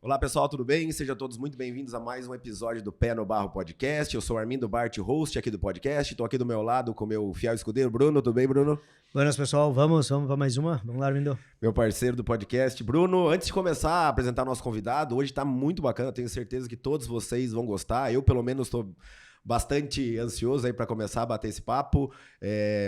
Olá pessoal, tudo bem? Sejam todos muito bem-vindos a mais um episódio do Pé no Barro Podcast. Eu sou Armindo Bart, host aqui do podcast. Estou aqui do meu lado com o meu fiel escudeiro, Bruno. Tudo bem, Bruno? Buenas, pessoal. Vamos para mais uma? Vamos lá, Armindo. Meu parceiro do podcast. Bruno, antes de começar a apresentar nosso convidado, hoje está muito bacana. Tenho certeza que todos vocês vão gostar. Eu, pelo menos, estou bastante ansioso aí para começar a bater esse papo,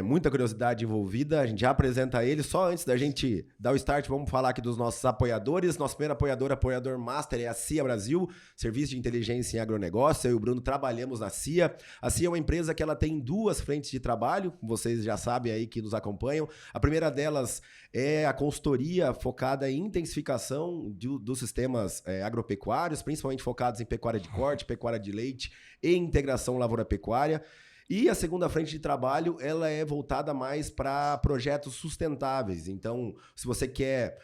muita curiosidade envolvida, a gente já apresenta ele. Só antes da gente dar o start, vamos falar aqui dos nossos apoiadores. Nosso primeiro apoiador master é a CIA Brasil, Serviço de Inteligência em Agronegócio. Eu e o Bruno trabalhamos na CIA. A CIA é uma empresa que ela tem duas frentes de trabalho, vocês já sabem aí que nos acompanham. A primeira delas é a consultoria focada em intensificação dos sistemas agropecuários, principalmente focados em pecuária de corte, pecuária de leite e integração lavoura-pecuária. E a segunda frente de trabalho, ela é voltada mais para projetos sustentáveis. Então, se você quer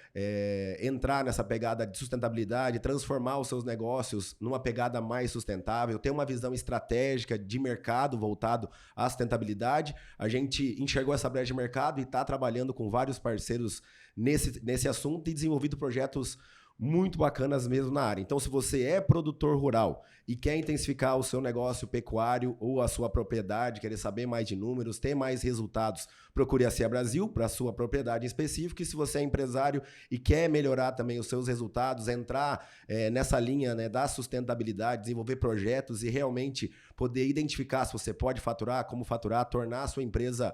entrar nessa pegada de sustentabilidade, transformar os seus negócios numa pegada mais sustentável, ter uma visão estratégica de mercado voltado à sustentabilidade, a gente enxergou essa brecha de mercado e está trabalhando com vários parceiros nesse assunto e desenvolvido projetos muito bacanas mesmo na área. Então, se você é produtor rural e quer intensificar o seu negócio pecuário ou a sua propriedade, querer saber mais de números, ter mais resultados, procure a CIA Brasil para a sua propriedade em específico. E se você é empresário e quer melhorar também os seus resultados, entrar nessa linha, né, da sustentabilidade, desenvolver projetos e realmente poder identificar se você pode faturar, como faturar, tornar a sua empresa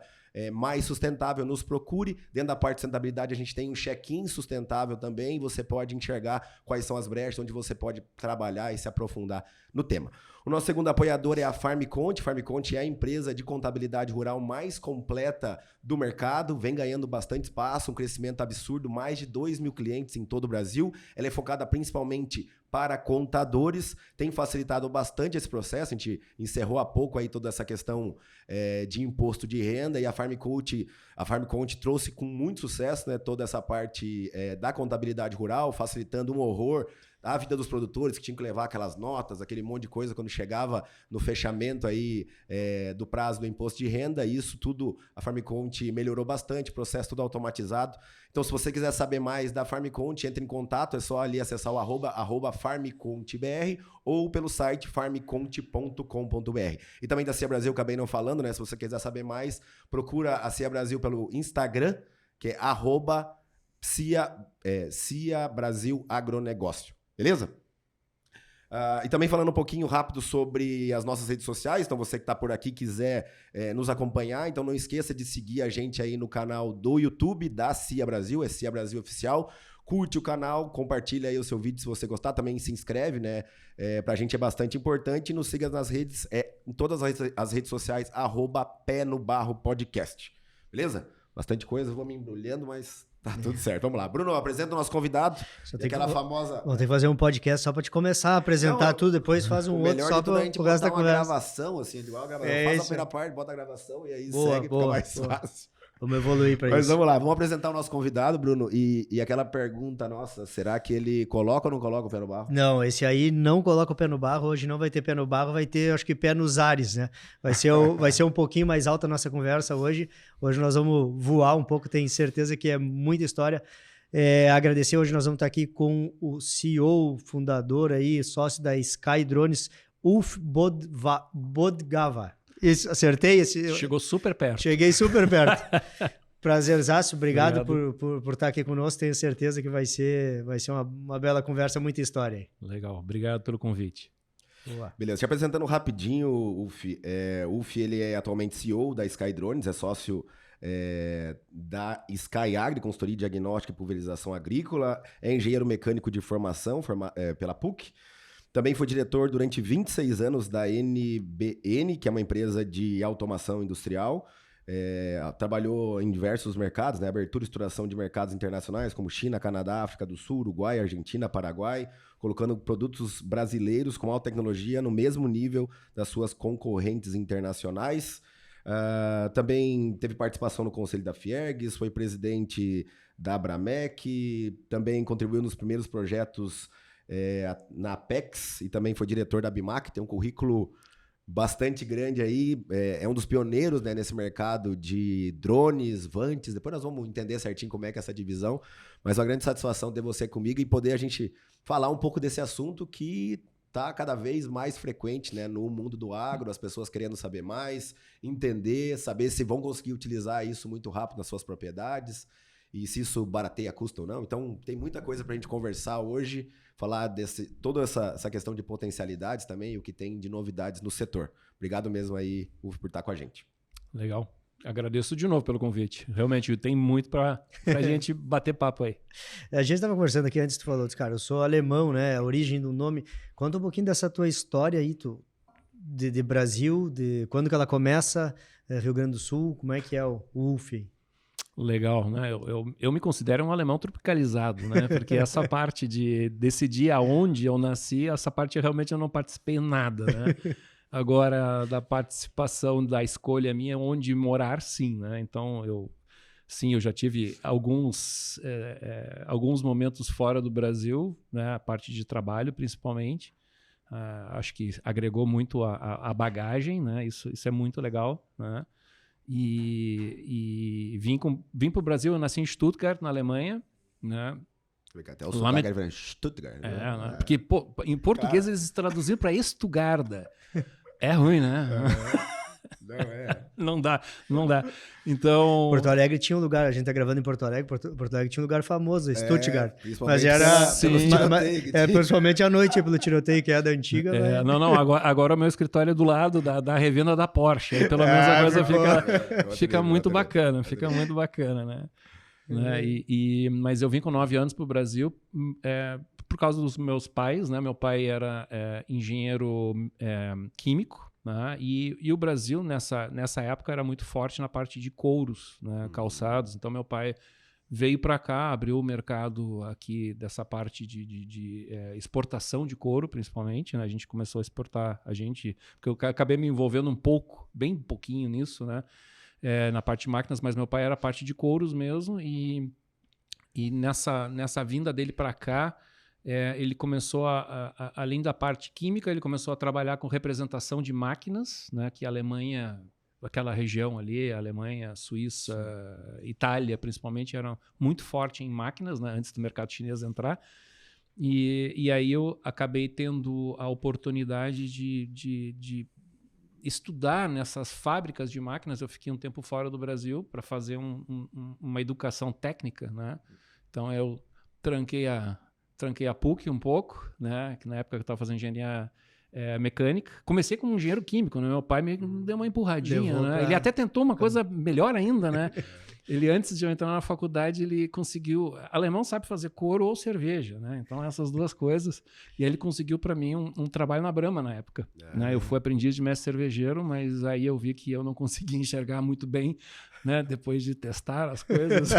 mais sustentável, nos procure. Dentro da parte de sustentabilidade, a gente tem um check-in sustentável também. Você pode enxergar quais são as brechas onde você pode trabalhar e se aprofundar no tema. O nosso segundo apoiador é a FarmCont. FarmCont é a empresa de contabilidade rural mais completa do mercado, vem ganhando bastante espaço, um crescimento absurdo, mais de 2 mil clientes em todo o Brasil. Ela é focada principalmente para contadores, tem facilitado bastante esse processo. A gente encerrou há pouco aí toda essa questão de imposto de renda, e a FarmCont trouxe com muito sucesso, né, toda essa parte da contabilidade rural, facilitando um horror a vida dos produtores, que tinham que levar aquelas notas, aquele monte de coisa quando chegava no fechamento aí do prazo do imposto de renda. E isso tudo a FarmCont melhorou bastante, processo tudo automatizado. Então, se você quiser saber mais da FarmCont, entre em contato, é só ali acessar o arroba FarmContBR ou pelo site farmcont.com.br. E também da CIA Brasil, acabei não falando, né? Se você quiser saber mais, procura a CIA Brasil pelo Instagram, que é CIA Brasil Agronegócio. Beleza? E também falando um pouquinho rápido sobre as nossas redes sociais. Então, você que está por aqui quiser nos acompanhar, então não esqueça de seguir a gente aí no canal do YouTube da CIA Brasil, é CIA Brasil Oficial. Curte o canal, compartilha aí o seu vídeo se você gostar, também se inscreve, né? Pra gente é bastante importante. E nos siga nas redes, em todas as redes sociais, @Pé no Barro Podcast. Beleza? Bastante coisa, vou me embrulhando, mas tá tudo certo. Vamos lá. Bruno, apresenta o nosso convidado. Aquela famosa... Vou ter que fazer um podcast só pra te começar a apresentar tudo, depois faz um outro só pra o resto da conversa. Gravação, assim, igual a gravação. Faz a primeira parte, bota a gravação e aí boa, segue, fica mais fácil. Vamos evoluir pra isso. Mas vamos lá, vamos apresentar o nosso convidado, Bruno, e aquela pergunta nossa, será que ele coloca ou não coloca o pé no barro? Não, esse aí não coloca o pé no barro, hoje não vai ter pé no barro, vai ter, acho que, pé nos ares, né? Vai ser um pouquinho mais alta a nossa conversa hoje. Hoje nós vamos voar um pouco, tenho certeza que é muita história. Agradecer, hoje nós vamos estar aqui com o CEO, fundador aí, sócio da Sky Drones, Ulf Bodgava. Isso, acertei? Chegou super perto. Cheguei super perto. Prazerzaço, obrigado. Por estar aqui conosco. Tenho certeza que vai ser uma bela conversa, muita história aí. Legal, obrigado pelo convite. Boa. Beleza, te apresentando rapidinho, Ulf. Ulf, ele é atualmente CEO da Sky Drones, é sócio da Sky Agri, consultoria de diagnóstica e pulverização agrícola, é engenheiro mecânico de formação pela PUC. Também foi diretor durante 26 anos da NBN, que é uma empresa de automação industrial. Trabalhou em diversos mercados, né? Abertura e estruturação de mercados internacionais como China, Canadá, África do Sul, Uruguai, Argentina, Paraguai, colocando produtos brasileiros com alta tecnologia no mesmo nível das suas concorrentes internacionais. Também teve participação no Conselho da Fiergs, foi presidente da Abramec, também contribuiu nos primeiros projetos na Apex e também foi diretor da Bimac. Tem um currículo bastante grande aí, é um dos pioneiros, né, nesse mercado de drones, vantes. Depois nós vamos entender certinho como é que é essa divisão, mas é uma grande satisfação ter você comigo e poder a gente falar um pouco desse assunto que está cada vez mais frequente, né, no mundo do agro, as pessoas querendo saber mais, entender, saber se vão conseguir utilizar isso muito rápido nas suas propriedades e se isso barateia custo ou não. Então, tem muita coisa para a gente conversar hoje, falar toda essa questão de potencialidades também e o que tem de novidades no setor. Obrigado mesmo aí, Uf, por estar com a gente. Legal. Agradeço de novo pelo convite. Realmente, tem muito para a gente bater papo aí. A gente estava conversando aqui antes, tu falou, cara, eu sou alemão, né? A origem do nome. Conta um pouquinho dessa tua história aí, de Brasil, de quando que ela começa, Rio Grande do Sul, como é que é o UF? Legal, né? Eu me considero um alemão tropicalizado, né? Porque essa parte de decidir aonde eu nasci, essa parte realmente eu não participei em nada, né? Agora, da participação, da escolha minha, onde morar, sim, né? Então, eu já tive alguns momentos fora do Brasil, né? A parte de trabalho, principalmente. Acho que agregou muito a bagagem, né? Isso é muito legal, né? E vim para o Brasil, eu nasci em Stuttgart, na Alemanha, né? Até o sotaque é Stuttgart. Né? Porque em português eles traduziram para Estugarda. É ruim, né? Não dá. Então... Porto Alegre tinha um lugar, a gente tá gravando em Porto Alegre, Porto Alegre tinha um lugar famoso, Stuttgart. Mas era principalmente à noite, pelo tiroteio que é da antiga. Não, agora o meu escritório é do lado da revenda da Porsche. Aí pelo menos a coisa fica muito bacana, muito bacana, né? Mas eu vim com 9 anos para o Brasil por causa dos meus pais, né? Meu pai era engenheiro químico, né? E o Brasil, nessa época, era muito forte na parte de couros, né? Calçados. Então, meu pai veio para cá, abriu o mercado aqui dessa parte de exportação de couro, principalmente, né? A gente começou a exportar, porque eu acabei me envolvendo bem pouquinho nisso, né? Na parte de máquinas, mas meu pai era a parte de couros mesmo, e nessa vinda dele para cá, ele começou além da parte química, ele começou a trabalhar com representação de máquinas, né, que a Alemanha, aquela região ali, a Alemanha, Suíça, Itália principalmente, eram muito fortes em máquinas, né, antes do mercado chinês entrar. E aí eu acabei tendo a oportunidade de estudar nessas fábricas de máquinas. Eu fiquei um tempo fora do Brasil para fazer uma educação técnica, né? Então eu tranquei a PUC um pouco, né? Que na época eu estava fazendo engenharia mecânica. Comecei como engenheiro químico, né? Meu pai me deu uma empurradinha, né? Ele até tentou uma coisa melhor ainda, né? Ele, antes de eu entrar na faculdade, ele conseguiu... Alemão sabe fazer couro ou cerveja, né? Então, essas duas coisas. E aí ele conseguiu para mim um trabalho na Brahma na época. Né? Eu fui aprendiz de mestre cervejeiro, mas aí eu vi que eu não conseguia enxergar muito bem, né? Depois de testar as coisas.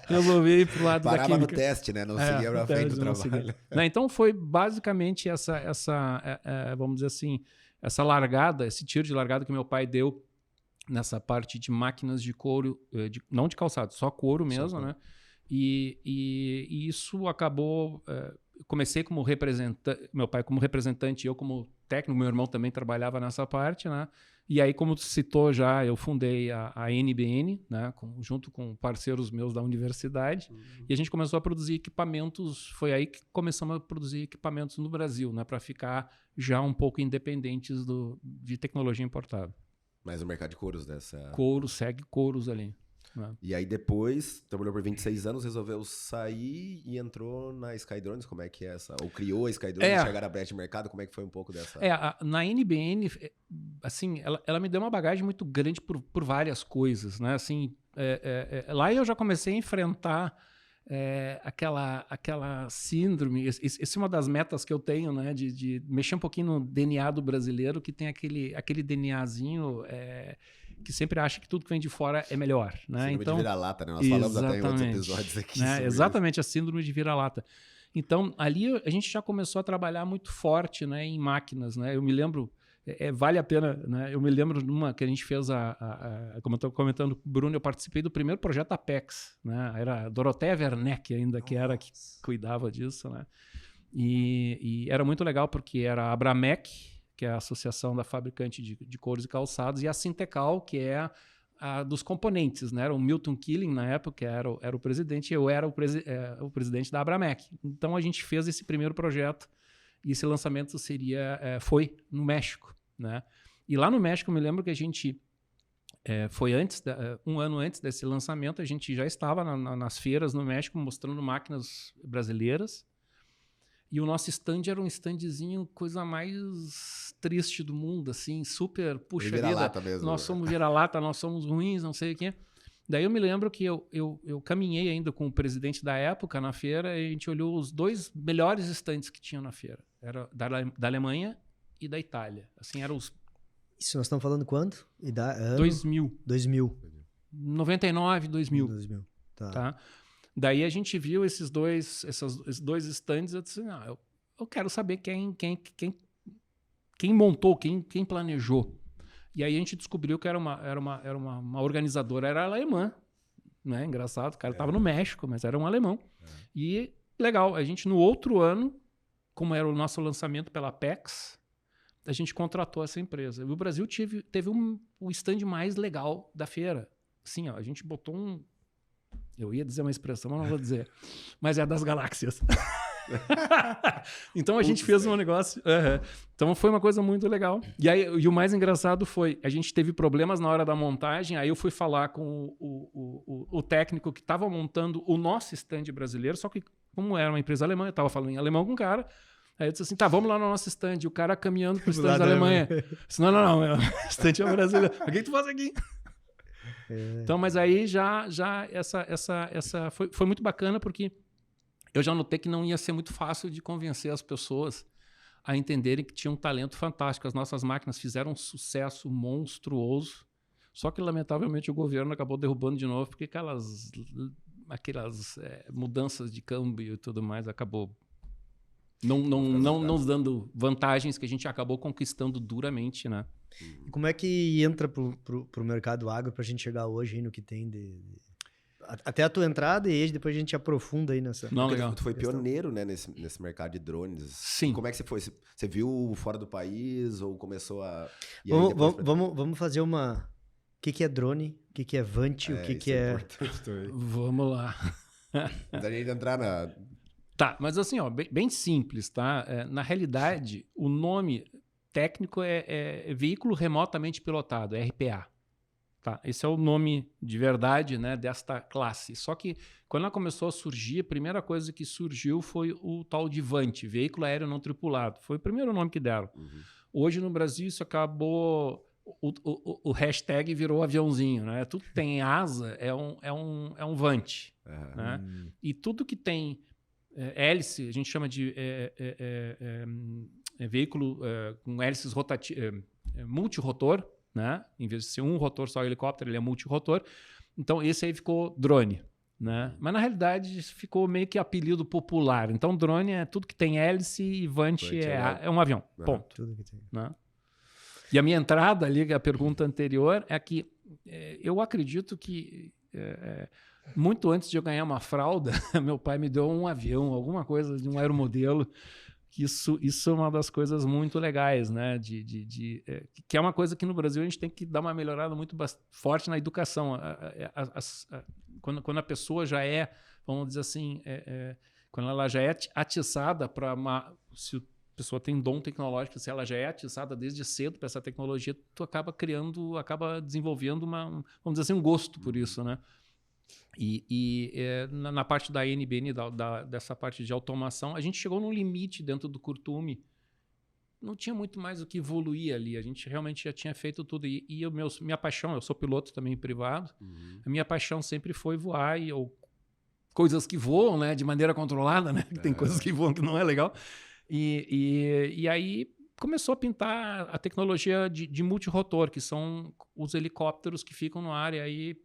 Resolvi ir pro lado da química. Parava no teste, né? Não seguia pra frente do trabalho. Né? Então, foi basicamente vamos dizer assim, essa largada, esse tiro de largada que meu pai deu nessa parte de máquinas de couro, não de calçado, só couro mesmo, né? E isso acabou... comecei como representante, meu pai como representante, eu como técnico, meu irmão também trabalhava nessa parte, né? E aí, como tu citou já, eu fundei a NBN, né? Junto com parceiros meus da universidade, e a gente começou a produzir equipamentos. Foi aí que começamos a produzir equipamentos no Brasil, né? Para ficar já um pouco independentes de tecnologia importada. Mas o mercado de couros dessa... Couro, segue couros ali. Né? E aí depois, trabalhou por 26 anos, resolveu sair e entrou na Skydrones. Como é que é essa? Ou criou a Skydrones, chegar a brecha de mercado? Como é que foi um pouco dessa... Na NBN, assim, ela me deu uma bagagem muito grande por várias coisas, né? Assim, lá eu já comecei a enfrentar aquela síndrome. Essa é uma das metas que eu tenho, né? De mexer um pouquinho no DNA do brasileiro, que tem aquele DNAzinho que sempre acha que tudo que vem de fora é melhor, né? Síndrome então, de vira-lata, né? Nós falamos até em outros episódios aqui. Né? Exatamente, a síndrome de vira-lata. Então, ali a gente já começou a trabalhar muito forte, né, em máquinas, né? Eu me lembro, vale a pena, né? Eu me lembro de uma que a gente fez, como eu estou comentando com o Bruno, eu participei do primeiro projeto Apex, né? Era a Dorothea Werneck ainda, que era que cuidava disso, né? E era muito legal porque era a Abramec, que é a Associação da Fabricante de Couros e Calçados, e a Sintecal, que é a dos componentes, né? Era o Milton Killing, na época, que era o presidente, e eu era o presidente da Abramec. Então, a gente fez esse primeiro projeto, e esse lançamento foi no México, né? E lá no México, eu me lembro que a gente... foi um ano antes desse lançamento, a gente já estava nas feiras no México mostrando máquinas brasileiras, e o nosso stand era um standzinho, coisa mais triste do mundo, assim, super, puxa vida, mesmo, nós somos vira-lata, nós somos ruins, não sei o quê. Daí eu me lembro que eu caminhei ainda com o presidente da época na feira, e a gente olhou os 2 melhores stands que tinham na feira, era da Alemanha e da Itália, assim, eram os... Isso nós estamos falando quanto? Ano? 2000. 2000. 99, 2000. 2000. Tá? Daí a gente viu esses dois stands, eu disse, eu quero saber quem montou, quem planejou. E aí a gente descobriu que era uma organizadora, era alemã, né? Engraçado, o cara estava no México, mas era um alemão. E legal, a gente no outro ano, como era o nosso lançamento pela PEX, a gente contratou essa empresa. E o Brasil teve o stand mais legal da feira. Assim, ó, a gente botou eu ia dizer uma expressão, mas não vou dizer. Mas é das galáxias. Então a gente fez um negócio... Então foi uma coisa muito legal. E o mais engraçado foi, a gente teve problemas na hora da montagem, aí eu fui falar com o técnico que estava montando o nosso stand brasileiro, só que como era uma empresa alemã, eu estava falando em alemão com o cara, aí eu disse assim, tá, vamos lá no nosso stand. E o cara caminhando pro stand da Alemanha. Disse, não, o stand é brasileiro. O que tu faz aqui? Então, mas aí já essa foi muito bacana, porque eu já notei que não ia ser muito fácil de convencer as pessoas a entenderem que tinha um talento fantástico. As nossas máquinas fizeram um sucesso monstruoso, só que lamentavelmente o governo acabou derrubando de novo, porque aquelas mudanças de câmbio e tudo mais acabou não nos dando vantagens que a gente acabou conquistando duramente, né? E como é que entra pro mercado agro pra gente chegar hoje aí no que tem até a tua entrada, e depois a gente aprofunda aí nessa... Não, legal. Tu foi pioneiro, né, nesse mercado de drones. Sim. Como é que você foi? Você viu fora do país ou começou a... Vamos fazer uma... O que é drone? O que é Vant? O que é... Importante também. Vamos lá. Antes da gente entrar na... Tá, mas assim, ó, bem simples, tá? Na realidade, o nome técnico é Veículo Remotamente Pilotado, RPA. Tá? Esse é o nome de verdade, né, desta classe. Só que quando ela começou a surgir, a primeira coisa que surgiu foi o tal de VANT, Veículo Aéreo Não Tripulado. Foi o primeiro nome que deram. Uhum. Hoje no Brasil isso acabou... O hashtag virou aviãozinho, né? Tudo que tem asa é um VANT. Uhum. Né? E tudo que tem hélice, a gente chama de veículo com hélices multirotor, né? Em vez de ser um rotor só helicóptero, ele é multirotor. Então esse aí ficou drone, né? Mas na realidade ficou meio que apelido popular. Então drone é tudo que tem hélice e VANT é um avião, ponto. Tudo que tem. Né? E a minha entrada ali, a pergunta anterior, é que eu acredito que muito antes de eu ganhar uma fralda, meu pai me deu um avião, alguma coisa de um aeromodelo. Isso é uma das coisas muito legais, né? Que é uma coisa que no Brasil a gente tem que dar uma melhorada muito forte na educação. Quando a pessoa já é, vamos dizer assim, quando ela já é atiçada para se a pessoa tem dom tecnológico, se ela já é atiçada desde cedo para essa tecnologia, tu acaba desenvolvendo vamos dizer assim, um gosto por isso, né? Na parte da NBN, dessa parte de automação, a gente chegou num limite dentro do Curtume. Não tinha muito mais o que evoluir ali. A gente realmente já tinha feito tudo. Minha paixão, eu sou piloto também privado, a minha paixão sempre foi voar ou coisas que voam, né, de maneira controlada, né? Tem coisas que voam que não é legal. E aí começou a pintar a tecnologia de multirotor, que são os helicópteros que ficam no ar. E aí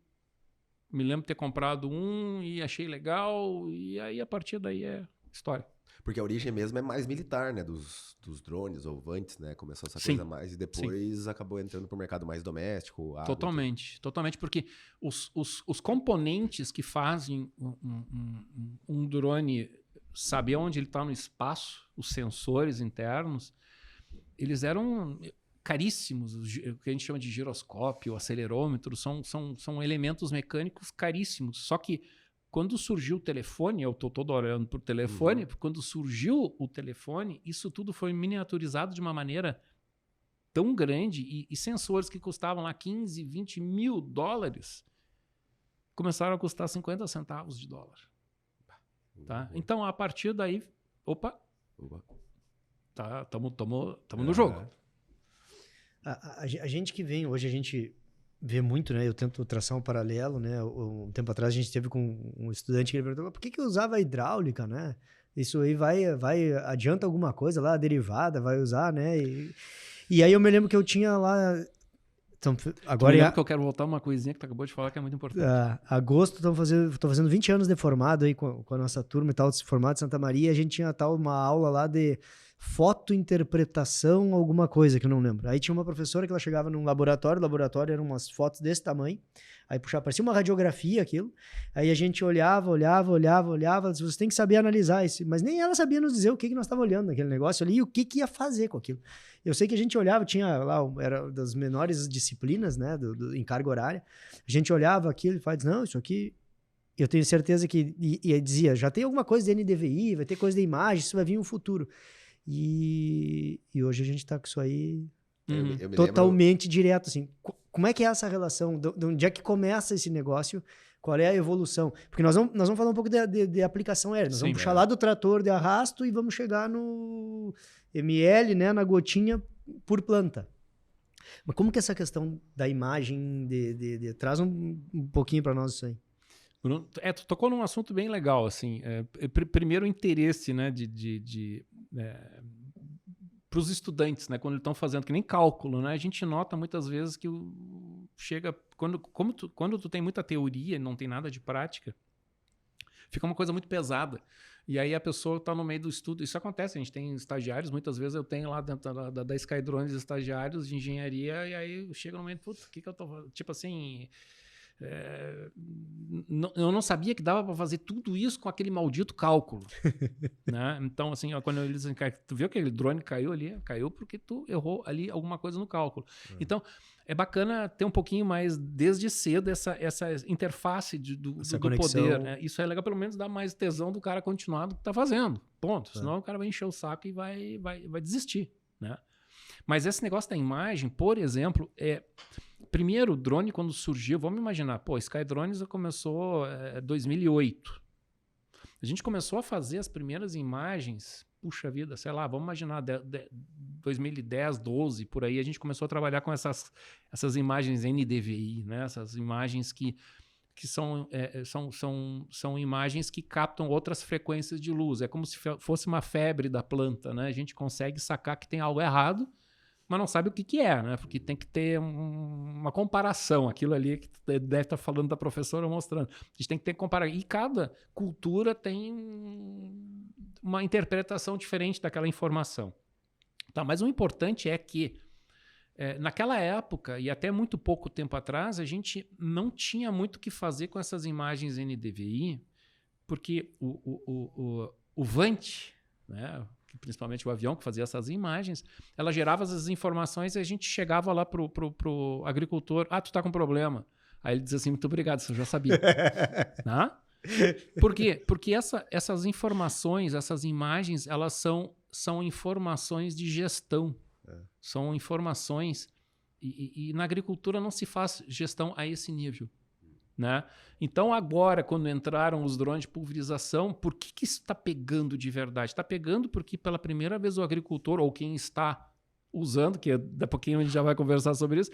me lembro de ter comprado um e achei legal, e aí a partir daí é história. Porque a origem mesmo é mais militar, né? Dos drones ou VANTs, né? Começou essa coisa mais e depois acabou entrando para o mercado mais doméstico. Totalmente, porque os componentes que fazem um drone saber onde ele está no espaço, os sensores internos, eles eram caríssimos. O que a gente chama de giroscópio, acelerômetro, são elementos mecânicos caríssimos. Só que quando surgiu o telefone, eu estou todo olhando para o telefone, quando surgiu o telefone, isso tudo foi miniaturizado de uma maneira tão grande e sensores que custavam lá 15, 20 mil dólares começaram a custar 50 centavos de dólar. Tá? Então, a partir daí, estamos no jogo. A gente que vem, hoje a gente vê muito, né? Eu tento traçar um paralelo, né? Um tempo atrás a gente teve com um estudante que ele perguntou, por que eu usava hidráulica, né? Isso aí adianta alguma coisa lá, a derivada, vai usar, né? E aí eu me lembro que eu tinha lá... Então, agora que eu quero voltar uma coisinha que tu acabou de falar que é muito importante. Agosto, tô fazendo 20 anos de formado aí com a nossa turma e tal, de formado de Santa Maria, a gente tinha uma aula lá de fotointerpretação, alguma coisa que eu não lembro. Aí tinha uma professora que ela chegava num laboratório, o laboratório eram umas fotos desse tamanho, aí puxava, parecia uma radiografia aquilo, aí a gente olhava, você tem que saber analisar isso, mas nem ela sabia nos dizer o que nós estávamos olhando naquele negócio ali e o que ia fazer com aquilo. Eu sei que a gente olhava, tinha lá, era das menores disciplinas, né, em carga horária, a gente olhava aquilo e faz, não, isso aqui, eu tenho certeza que, e dizia, já tem alguma coisa de NDVI, vai ter coisa de imagem, isso vai vir no futuro. E hoje a gente está com isso aí totalmente direto, assim. Como é que é essa relação? De onde é que começa esse negócio? Qual é a evolução? Porque nós vamos falar um pouco de aplicação aérea. Nós vamos puxar lá do trator de arrasto e vamos chegar no ml, né, na gotinha por planta. Mas como que é essa questão da imagem traz um pouquinho para nós isso aí? Tu tocou num assunto bem legal, assim. Primeiro, o interesse, né, para os estudantes, né, quando eles estão fazendo, que nem cálculo, né, a gente nota muitas vezes que chega... Quando tu tem muita teoria e não tem nada de prática, fica uma coisa muito pesada. E aí a pessoa está no meio do estudo. Isso acontece, a gente tem estagiários, muitas vezes eu tenho lá dentro da Skydrones estagiários de engenharia, e aí chega no momento, o que eu tô fazendo? Tipo assim... eu não sabia que dava para fazer tudo isso com aquele maldito cálculo. Né? Então, assim, quando eles dizem, tu viu que aquele drone caiu ali? Caiu porque tu errou ali alguma coisa no cálculo. Então, é bacana ter um pouquinho mais, desde cedo, essa interface do poder. Né? Isso é legal, pelo menos dá mais tesão do cara continuar do que tá fazendo. Ponto. Senão o cara vai encher o saco e vai desistir. Né? Mas esse negócio da imagem, por exemplo, primeiro, o drone, quando surgiu, vamos imaginar, Skydrones começou em 2008. A gente começou a fazer as primeiras imagens, puxa vida, sei lá, vamos imaginar, 2010, 12, por aí, a gente começou a trabalhar com essas imagens NDVI, né? Essas imagens que são imagens que captam outras frequências de luz. É como se fosse uma febre da planta, né? A gente consegue sacar que tem algo errado, mas não sabe o que é, né? Porque tem que ter uma comparação. Aquilo ali que deve estar falando da professora mostrando. A gente tem que ter comparação. E cada cultura tem uma interpretação diferente daquela informação. Tá, mas o importante é que naquela época, e até muito pouco tempo atrás, a gente não tinha muito o que fazer com essas imagens NDVI, porque o VANT, né, principalmente o avião que fazia essas imagens, ela gerava essas informações e a gente chegava lá pro agricultor, tu tá com problema. Aí ele dizia assim, muito obrigado, você já sabia. Né? Por quê? Porque essas informações, essas imagens, elas são informações de gestão. São informações e na agricultura não se faz gestão a esse nível. Né? Então agora, quando entraram os drones de pulverização, por que isso está pegando de verdade? Está pegando porque pela primeira vez o agricultor, ou quem está usando, que daqui a pouquinho a gente já vai conversar sobre isso,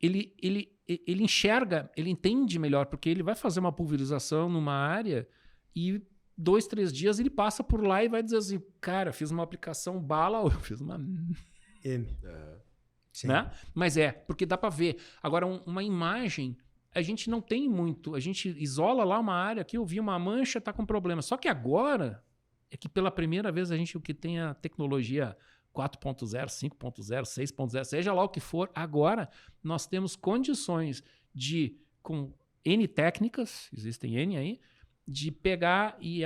ele enxerga, ele entende melhor, porque ele vai fazer uma pulverização numa área e 2, 3 dias ele passa por lá e vai dizer assim, cara, fiz uma aplicação bala ou eu fiz uma... Né? Mas porque dá para ver. Agora, uma imagem... A gente não tem muito, a gente isola lá uma área aqui, eu vi uma mancha, está com problema. Só que agora é que pela primeira vez a gente o que tem a tecnologia 4.0, 5.0, 6.0, seja lá o que for, agora nós temos condições de, com N técnicas, existem N aí, de pegar e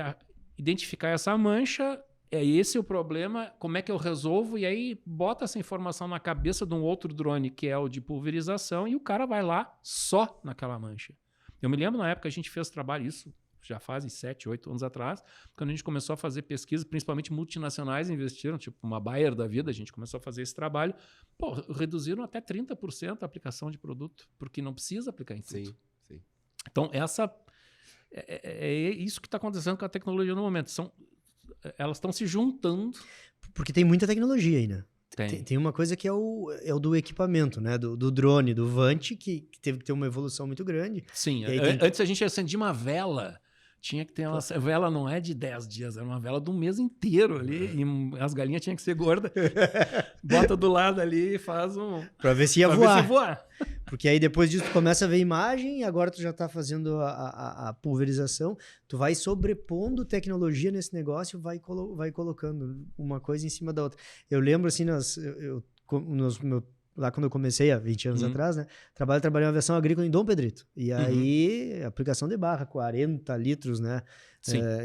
identificar essa mancha, é esse o problema, como é que eu resolvo? E aí bota essa informação na cabeça de um outro drone, que é o de pulverização, e o cara vai lá só naquela mancha. Eu me lembro na época que a gente fez trabalho, isso já fazem 7, 8 anos atrás, quando a gente começou a fazer pesquisa, principalmente multinacionais investiram, tipo uma Bayer da vida, a gente começou a fazer esse trabalho, reduziram até 30% a aplicação de produto, porque não precisa aplicar em tudo. Sim. Então, é isso que está acontecendo com a tecnologia no momento. Elas estão se juntando. Porque tem muita tecnologia aí, né? Tem. Tem uma coisa que é o do equipamento, né? Do drone, do Vant, que teve que ter uma evolução muito grande. Sim, aí antes a gente acendia uma vela, tinha que ter uma vela, não é de 10 dias, era uma vela do mês inteiro ali, e as galinhas tinham que ser gordas. Bota do lado ali e faz Pra ver se ia voar. Ver se voar. Porque aí depois disso tu começa a ver imagem e agora tu já tá fazendo a pulverização, tu vai sobrepondo tecnologia nesse negócio e vai colocando uma coisa em cima da outra. Eu lembro assim, lá quando eu comecei, há 20 anos atrás, né? Trabalhei uma versão agrícola em Dom Pedrito. E aí, aplicação de barra, 40 litros, né?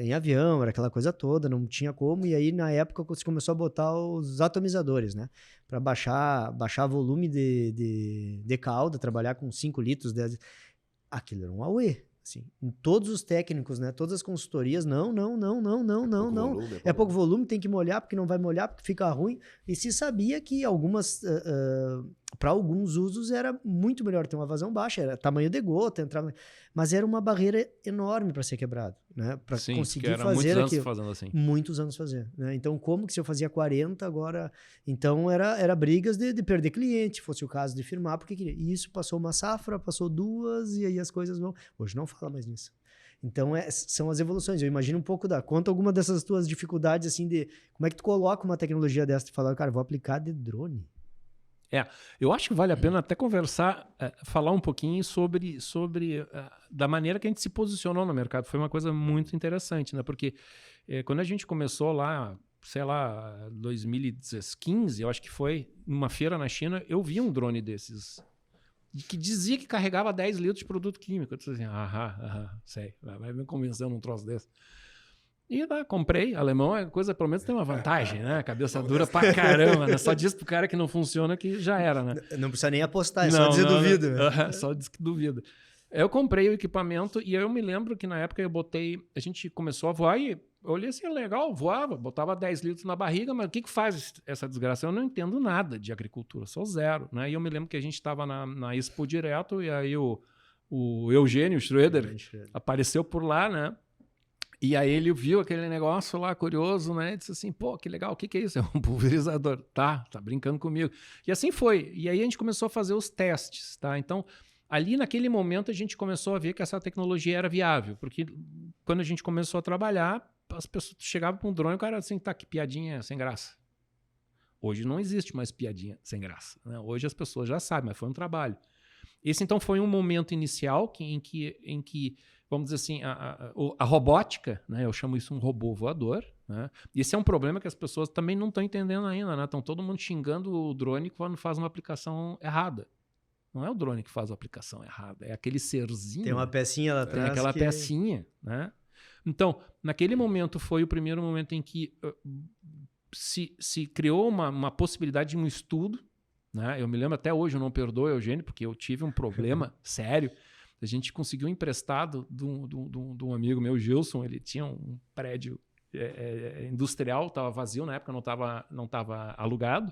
Em avião, era aquela coisa toda, não tinha como. E aí, na época, você começou a botar os atomizadores, né? Para baixar volume de calda, trabalhar com 5 litros, 10. Aquilo era um auê. Assim, em todos os técnicos, né? Todas as consultorias, não. É pouco volume, tem que molhar, porque não vai molhar, porque fica ruim. E se sabia que para alguns usos era muito melhor ter uma vazão baixa, era tamanho de gota, entrava, mas era uma barreira enorme para ser quebrado, né? Para conseguir fazer aquilo. Fazendo assim. Muitos anos fazer, né? Então, como que se eu fazia 40 agora? Então, era brigas de perder cliente, fosse o caso de firmar, porque queria. E isso passou uma safra, passou 2, e aí as coisas vão. Hoje não fala mais nisso. Então, são as evoluções. Eu imagino um pouco conta alguma dessas tuas dificuldades, assim, de como é que tu coloca uma tecnologia dessa e fala, cara, vou aplicar de drone. Eu acho que vale a pena até conversar, falar um pouquinho sobre da maneira que a gente se posicionou no mercado. Foi uma coisa muito interessante, né? Porque quando a gente começou lá, sei lá, 2015, eu acho que foi, numa feira na China, eu vi um drone desses, que dizia que carregava 10 litros de produto químico. Eu disse assim, sei, vai me convencendo um troço desse. E comprei, alemão é coisa, pelo menos tem uma vantagem, né? Cabeça dura pra caramba, né? Só diz pro cara que não funciona que já era, né? Não precisa nem apostar, é só dizer duvido. Só diz que duvida. Eu comprei o equipamento e eu me lembro que na época a gente começou a voar e eu olhei assim, legal, voava, botava 10 litros na barriga, mas o que faz essa desgraça? Eu não entendo nada de agricultura, sou zero, né? E eu me lembro que a gente estava na Expo direto e aí o Eugênio Schroeder apareceu por lá, né? E aí ele viu aquele negócio lá, curioso, né? Disse assim, pô, que legal, o que é isso? É um pulverizador. Tá brincando comigo. E assim foi. E aí a gente começou a fazer os testes, tá? Então, ali naquele momento a gente começou a ver que essa tecnologia era viável. Porque quando a gente começou a trabalhar, as pessoas chegavam com um drone e o cara assim, tá, que piadinha sem graça. Hoje não existe mais piadinha sem graça, né? Hoje as pessoas já sabem, mas foi um trabalho. Esse, então, foi um momento inicial em que vamos dizer assim, a robótica, né? Eu chamo isso um robô voador, né? E esse é um problema que as pessoas também não estão entendendo ainda, né? Estão todo mundo xingando o drone quando faz uma aplicação errada. Não é o drone que faz a aplicação errada, é aquele serzinho. Tem uma pecinha lá atrás. Tem aquela pecinha, né? Então, naquele momento foi o primeiro momento em que se criou uma possibilidade de um estudo, né? Eu me lembro até hoje, eu não perdoo, Eugênio, porque eu tive um problema sério. A gente conseguiu um emprestado de um amigo meu, Gilson. Ele tinha um prédio industrial, estava vazio na época, não tava alugado.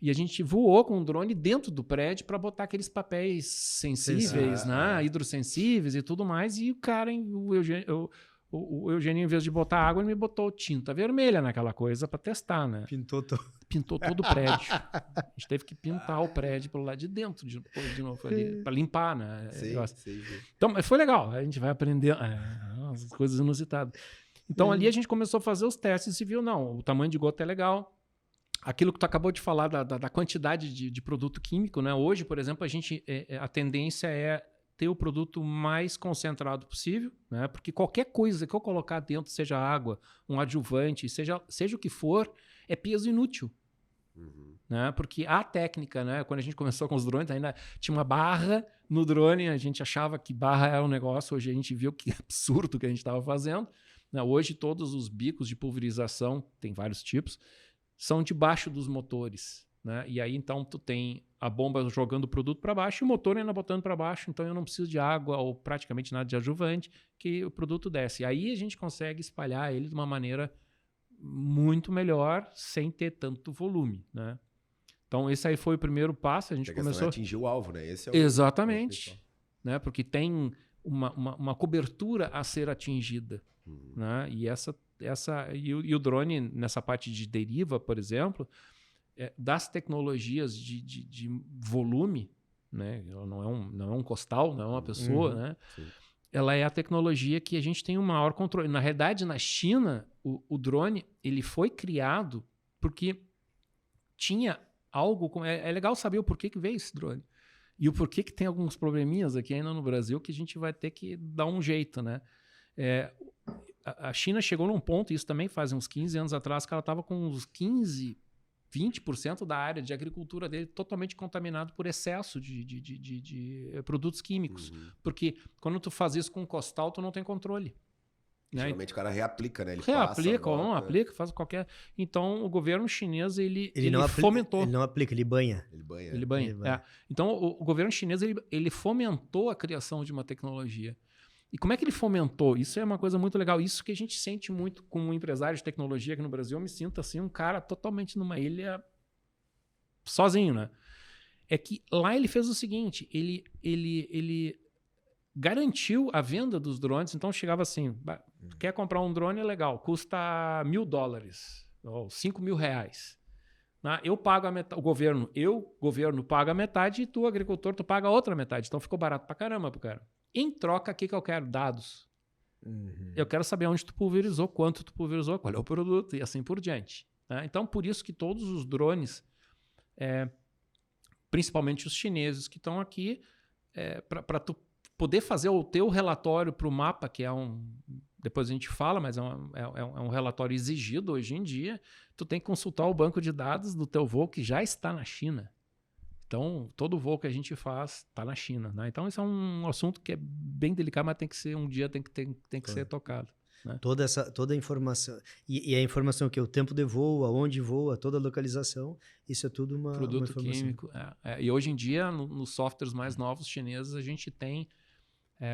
E a gente voou com um drone dentro do prédio para botar aqueles papéis sensíveis, né? Hidrossensíveis e tudo mais. E o cara, o Eugênio, em vez de botar água, ele me botou tinta vermelha naquela coisa para testar, né? Pintou todo o prédio. A gente teve que pintar o prédio pelo lado de dentro de novo ali, para limpar, né? Sim. Então, mas foi legal. A gente vai aprender as coisas inusitadas. Então, ali a gente começou a fazer os testes e viu, não, o tamanho de gota é legal. Aquilo que tu acabou de falar da quantidade de produto químico, né? Hoje, por exemplo, a tendência é ter o produto mais concentrado possível, né? Porque qualquer coisa que eu colocar dentro, seja água, um adjuvante, seja o que for, é peso inútil. Né? Porque a técnica, né? Quando a gente começou com os drones, ainda tinha uma barra no drone, a gente achava que barra era um negócio, hoje a gente viu que absurdo que a gente estava fazendo. Né? Hoje, todos os bicos de pulverização, tem vários tipos, são debaixo dos motores. Né? E aí, então, tu tem a bomba jogando o produto para baixo e o motor ainda botando para baixo, então eu não preciso de água ou praticamente nada de adjuvante, que o produto desce. E aí a gente consegue espalhar ele de uma maneira muito melhor, sem ter tanto volume. Né? Então, esse aí foi o primeiro passo, a gente começou... a atingir o alvo, né? Esse é Exatamente. Né? Porque tem uma cobertura a ser atingida. Né? E o drone, nessa parte de deriva, por exemplo... das tecnologias de volume, né? Ela não é um costal, não é uma pessoa, né? Ela é a tecnologia que a gente tem o maior controle. Na realidade, na China, o drone ele foi criado porque tinha algo... É legal saber o porquê que veio esse drone. E o porquê que tem alguns probleminhas aqui ainda no Brasil que a gente vai ter que dar um jeito, né? A China chegou num ponto, isso também faz uns 15 anos atrás, que ela estava com uns 20% da área de agricultura dele totalmente contaminado por excesso de produtos químicos. Porque quando tu faz isso com costal, tu não tem controle. Né? Geralmente o cara reaplica, né? Ele reaplica passa, ou não aplica, faz qualquer... Então, o governo chinês, ele não fomentou... Ele não aplica, ele banha. Ele banha. Então, o governo chinês, ele fomentou a criação de uma tecnologia. E como é que ele fomentou? Isso é uma coisa muito legal. Isso que a gente sente muito como empresário de tecnologia aqui no Brasil. Eu me sinto assim um cara totalmente numa ilha sozinho, né? É que lá ele fez o seguinte, ele garantiu a venda dos drones. Então chegava assim, quer comprar um drone? É legal, custa $1.000 ou R$5.000. Eu pago a metade, o governo paga a metade e tu, agricultor, tu paga a outra metade. Então ficou barato pra caramba pro cara. Em troca, o que eu quero? Dados. Eu quero saber onde tu pulverizou, quanto tu pulverizou, qual é o produto e assim por diante. Né? Então, por isso que todos os drones, principalmente os chineses que estão aqui, para tu poder fazer o teu relatório para o mapa, que é depois a gente fala, mas é um relatório exigido hoje em dia, tu tem que consultar o banco de dados do teu voo que já está na China. Então, todo voo que a gente faz está na China. Né? Então, isso é um assunto que é bem delicado, mas tem que ser tem que ser tocado. Né? Toda a informação. E a informação que é o tempo de voo, aonde voa, toda a localização, isso é tudo uma produto informação. Químico. E hoje em dia, nos softwares mais novos chineses, a gente tem,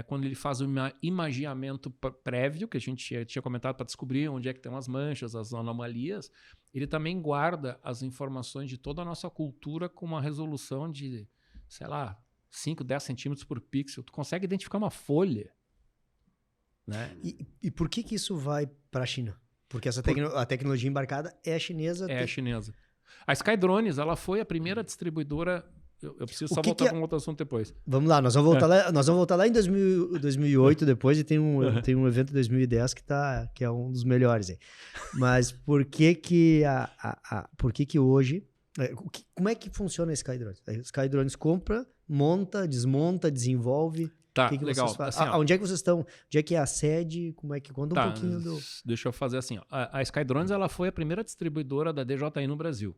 quando ele faz o imagiamento prévio, que a gente tinha comentado para descobrir onde é que tem as manchas, as anomalias, ele também guarda as informações de toda a nossa cultura com uma resolução de, sei lá, 5, 10 centímetros por pixel. Tu consegue identificar uma folha. Né? E por que isso vai para a China? Porque a tecnologia embarcada é chinesa. É chinesa. A Skydrones, ela foi a primeira distribuidora... Eu preciso só voltar para um outro assunto depois. Vamos lá, nós vamos voltar lá em 2008 depois e tem um evento em 2010 que é um dos melhores aí. Mas por que hoje... Como é que funciona a Skydrones? A Skydrones compra, monta, desmonta, desenvolve... Tá, legal. Assim, onde é que vocês estão? Onde é que é a sede? Como é que... Conta um pouquinho do... Deixa eu fazer assim. A Skydrones, ela foi a primeira distribuidora da DJI no Brasil.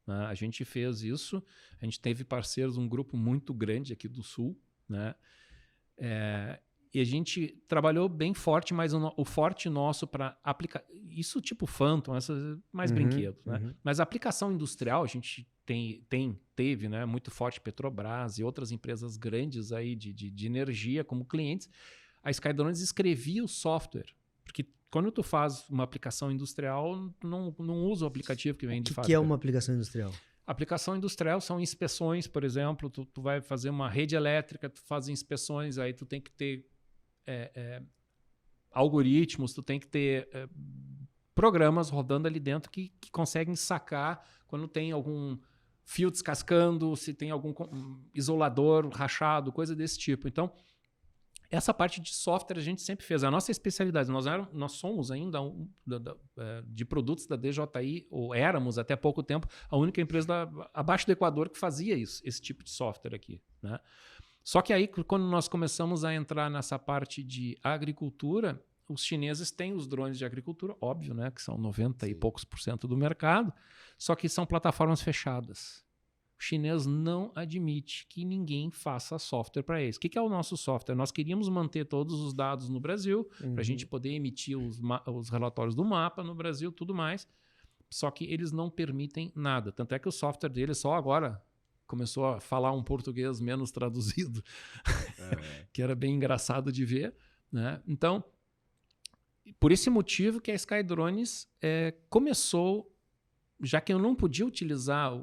A gente fez isso, a gente teve parceiros, um grupo muito grande aqui do Sul, né? E a gente trabalhou bem forte, mas o forte nosso para aplicar... Isso tipo Phantom, mais brinquedos, né? Mas a aplicação industrial, a gente teve, né, muito forte Petrobras e outras empresas grandes aí de energia como clientes. A Skydrones escrevia o software, porque quando tu faz uma aplicação industrial, tu não usa o aplicativo que vem de fábrica. O que é uma aplicação industrial? Aplicação industrial são inspeções, por exemplo, tu vai fazer uma rede elétrica, tu faz inspeções, aí tu tem que ter algoritmos, tu tem que ter programas rodando ali dentro que conseguem sacar quando tem algum fio descascando, se tem algum isolador rachado, coisa desse tipo. Então, essa parte de software a gente sempre fez. A nossa especialidade, nós somos ainda de produtos da DJI, ou éramos até pouco tempo, a única empresa abaixo do Equador que fazia esse tipo de software aqui. Né? Só que aí, quando nós começamos a entrar nessa parte de agricultura, os chineses têm os drones de agricultura, óbvio, né, que são 90 e poucos % do mercado, só que são plataformas fechadas. O chinês não admite que ninguém faça software para eles. O que é o nosso software? Nós queríamos manter todos os dados no Brasil, para a gente poder emitir os relatórios do mapa no Brasil, tudo mais. Só que eles não permitem nada. Tanto é que o software deles só agora começou a falar um português menos traduzido, que era bem engraçado de ver, né? Então, por esse motivo que a Skydrones começou, já que eu não podia utilizar...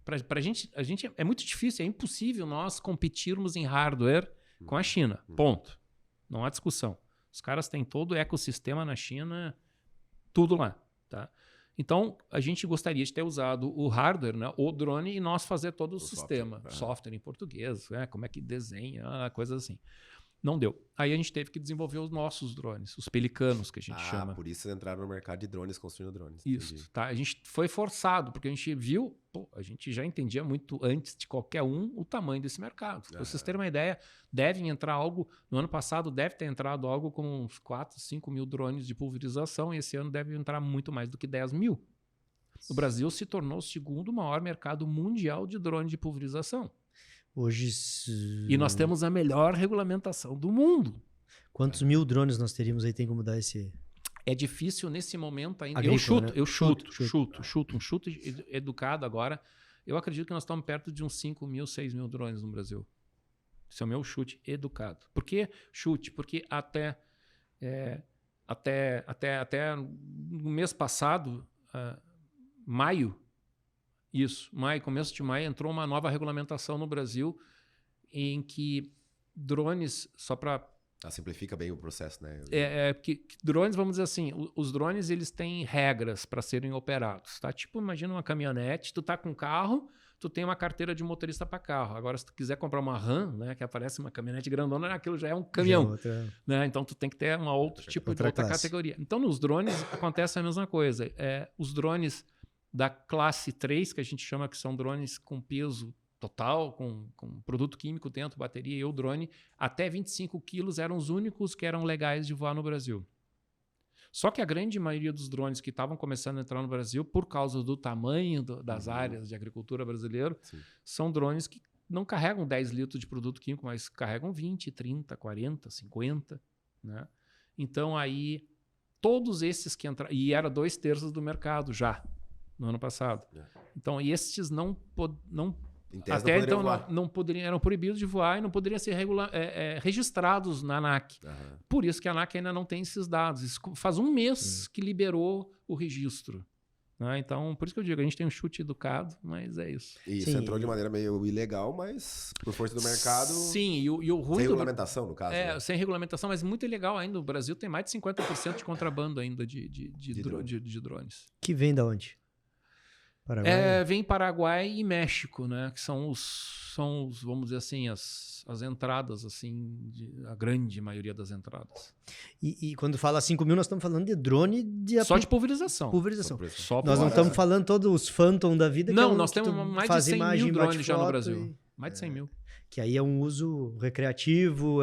Para a gente é muito difícil, é impossível nós competirmos em hardware com a China, ponto. Não há discussão. Os caras têm todo o ecossistema na China, tudo lá, tá? Então, a gente gostaria de ter usado o hardware, né, o drone, e nós fazer todo o sistema. Software em português, como é que desenha, coisas assim. Não deu. Aí a gente teve que desenvolver os nossos drones, os pelicanos, que a gente chama. Por isso entraram no mercado de drones, construindo drones. Isso, tá? A gente foi forçado, porque a gente viu, a gente já entendia muito antes de qualquer o tamanho desse mercado. Para vocês terem uma ideia, devem entrar algo, no ano passado deve ter entrado algo como uns 4, 5 mil drones de pulverização, e esse ano deve entrar muito mais do que 10 mil. O Brasil se tornou o segundo maior mercado mundial de drone de pulverização. Hoje... E nós temos a melhor regulamentação do mundo. Quantos mil drones nós teríamos aí? Tem como dar esse... É difícil nesse momento ainda. Agrícola, eu chuto. Um chute educado agora. Eu acredito que nós estamos perto de uns 5 mil, 6 mil drones no Brasil. Esse é o meu chute educado. Por que chute? Porque até no mês passado, maio, começo de maio, entrou uma nova regulamentação no Brasil em que drones, só para... simplifica bem o processo, né? Que drones, vamos dizer assim, os drones eles têm regras para serem operados, tá? Tipo, imagina uma caminhonete, tu tá com um carro, tu tem uma carteira de motorista para carro. Agora, se tu quiser comprar uma RAM, né, que aparece uma caminhonete grandona, aquilo já é um caminhão. Né? Então, tu tem que ter uma outra categoria. Então, nos drones acontece a mesma coisa. Os drones da classe 3, que a gente chama que são drones com peso total, com produto químico dentro, bateria e o drone, até 25 quilos eram os únicos que eram legais de voar no Brasil. Só que a grande maioria dos drones que estavam começando a entrar no Brasil, por causa do tamanho das áreas de agricultura brasileira, são drones que não carregam 10 litros de produto químico, mas carregam 20, 30, 40, 50. Né? Então, aí, todos esses que entraram... E era 2/3 do mercado já, no ano passado. Então, e esses até então não poderiam, eram proibidos de voar e não poderiam ser registrados na ANAC. Por isso que a ANAC ainda não tem esses dados. Isso faz um mês que liberou o registro. Né? Então, por isso que eu digo, a gente tem um chute educado, mas é isso. E isso entrou de maneira meio ilegal, mas por força do mercado... Sim, e o ruim... Sem regulamentação, no caso. Né? Sem regulamentação, mas muito ilegal ainda. O Brasil tem mais de 50% de contrabando ainda de drones. Que vem da onde? Paraguai? Vem Paraguai e México, né? Que são os, vamos dizer assim, as entradas, assim, a grande maioria das entradas. E quando fala 5 mil, nós estamos falando de drone só de pulverização. Nós não estamos falando todos os Phantom da vida. Não, nós temos mais de 100 mil drones já no Brasil. Mais de 100 mil. Que aí é um uso recreativo.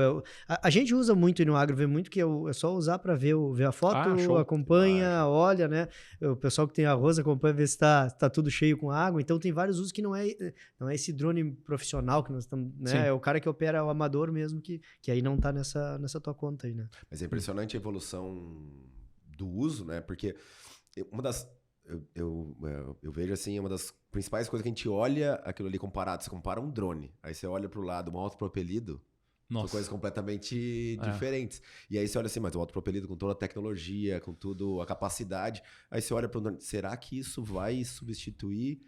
A gente usa muito no agro, vê muito que é só usar para ver a foto, acompanha, olha, né? O pessoal que tem arroz acompanha, vê se tá tudo cheio com água. Então tem vários usos que não é esse drone profissional que nós estamos, né? É o cara que opera o amador mesmo, que aí não tá nessa tua conta aí, né? Mas é impressionante a evolução do uso, né? Porque uma das... Eu vejo assim, uma das principais coisas que a gente olha aquilo ali comparado. Você compara um drone, aí você olha pro lado um autopropelido, são coisas completamente diferentes. E aí você olha assim, mas o autopropelido com toda a tecnologia, com tudo, a capacidade. Aí você olha pro drone, será que isso vai substituir?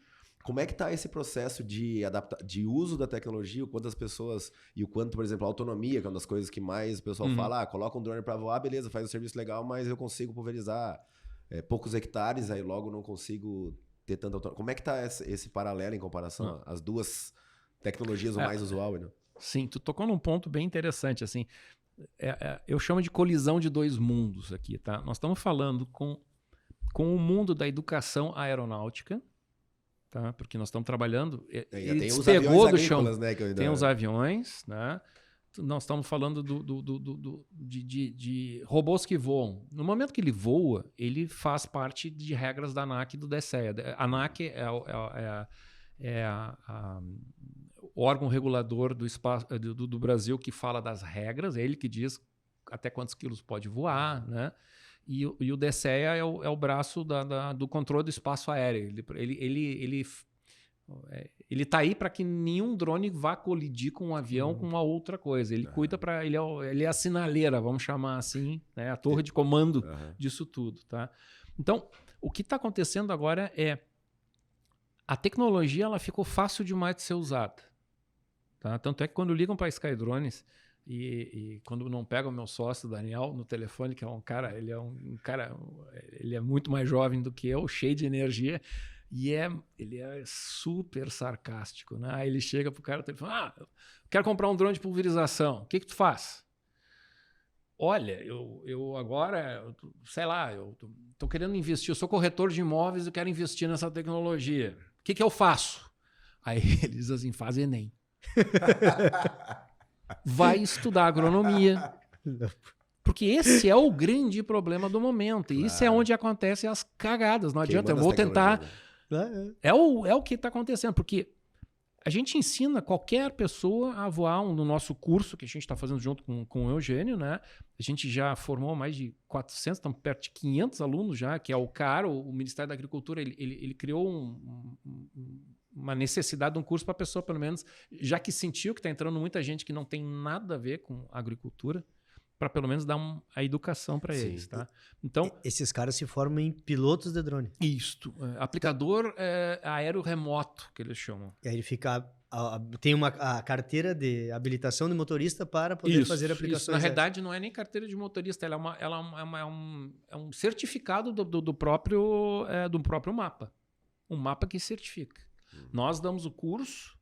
Como é que tá esse processo de uso da tecnologia, o quanto as pessoas, e o quanto, por exemplo, a autonomia, que é uma das coisas que mais o pessoal fala, coloca um drone para voar, beleza, faz um serviço legal, mas eu consigo pulverizar poucos hectares, aí logo não consigo ter tanta autonomia. Como é que tá esse paralelo em comparação às duas tecnologias o mais usual? Né? Sim, tu tocou num ponto bem interessante, assim, eu chamo de colisão de dois mundos aqui, tá? Nós estamos falando com o mundo da educação aeronáutica, tá? Porque nós estamos trabalhando, ele despegou do chão, né, tem os aviões, né? Nós estamos falando de robôs que voam. No momento que ele voa, ele faz parte de regras da ANAC e do DSEA. A ANAC é o órgão regulador do espaço do Brasil que fala das regras, é ele que diz até quantos quilos pode voar, né? E o DCEA é o braço do controle do espaço aéreo. Ele está aí para que nenhum drone vá colidir com um avião, com uma outra coisa. Ele cuida para... Ele é a sinaleira, vamos chamar assim, né? A torre de comando disso tudo. Tá? Então, o que está acontecendo agora é a tecnologia ela ficou fácil demais de ser usada. Tá? Tanto é que quando ligam para Skydrones e quando não pega o meu sócio, Daniel, no telefone, que é um cara, ele é muito mais jovem do que eu, cheio de energia, e ele é super sarcástico, né? Aí ele chega pro cara no telefone, quero comprar um drone de pulverização, o que tu faz? Olha, eu agora, sei lá, eu tô querendo investir, eu sou corretor de imóveis e quero investir nessa tecnologia. O que eu faço? Aí ele diz assim, faz Enem. Vai estudar agronomia. Porque esse é o grande problema do momento. E isso é onde acontecem as cagadas. Não adianta, eu vou tentar... É o que está acontecendo, porque a gente ensina qualquer pessoa a voar no nosso curso, que a gente está fazendo junto com o Eugênio, né? A gente já formou mais de 400, estamos perto de 500 alunos já, que é o CAR, o Ministério da Agricultura, ele criou uma necessidade de um curso para a pessoa, pelo menos, já que sentiu que está entrando muita gente que não tem nada a ver com agricultura, para pelo menos dar a educação para eles. Tá? Então, esses caras se formam em pilotos de drone. Isto. Aplicador aéreo remoto, que eles chamam. E aí ele fica... tem a carteira de habilitação de motorista para poder fazer aplicações. Isso. Na verdade, não é nem carteira de motorista, ela é um certificado do próprio mapa. Um mapa que certifica. Nós damos o curso,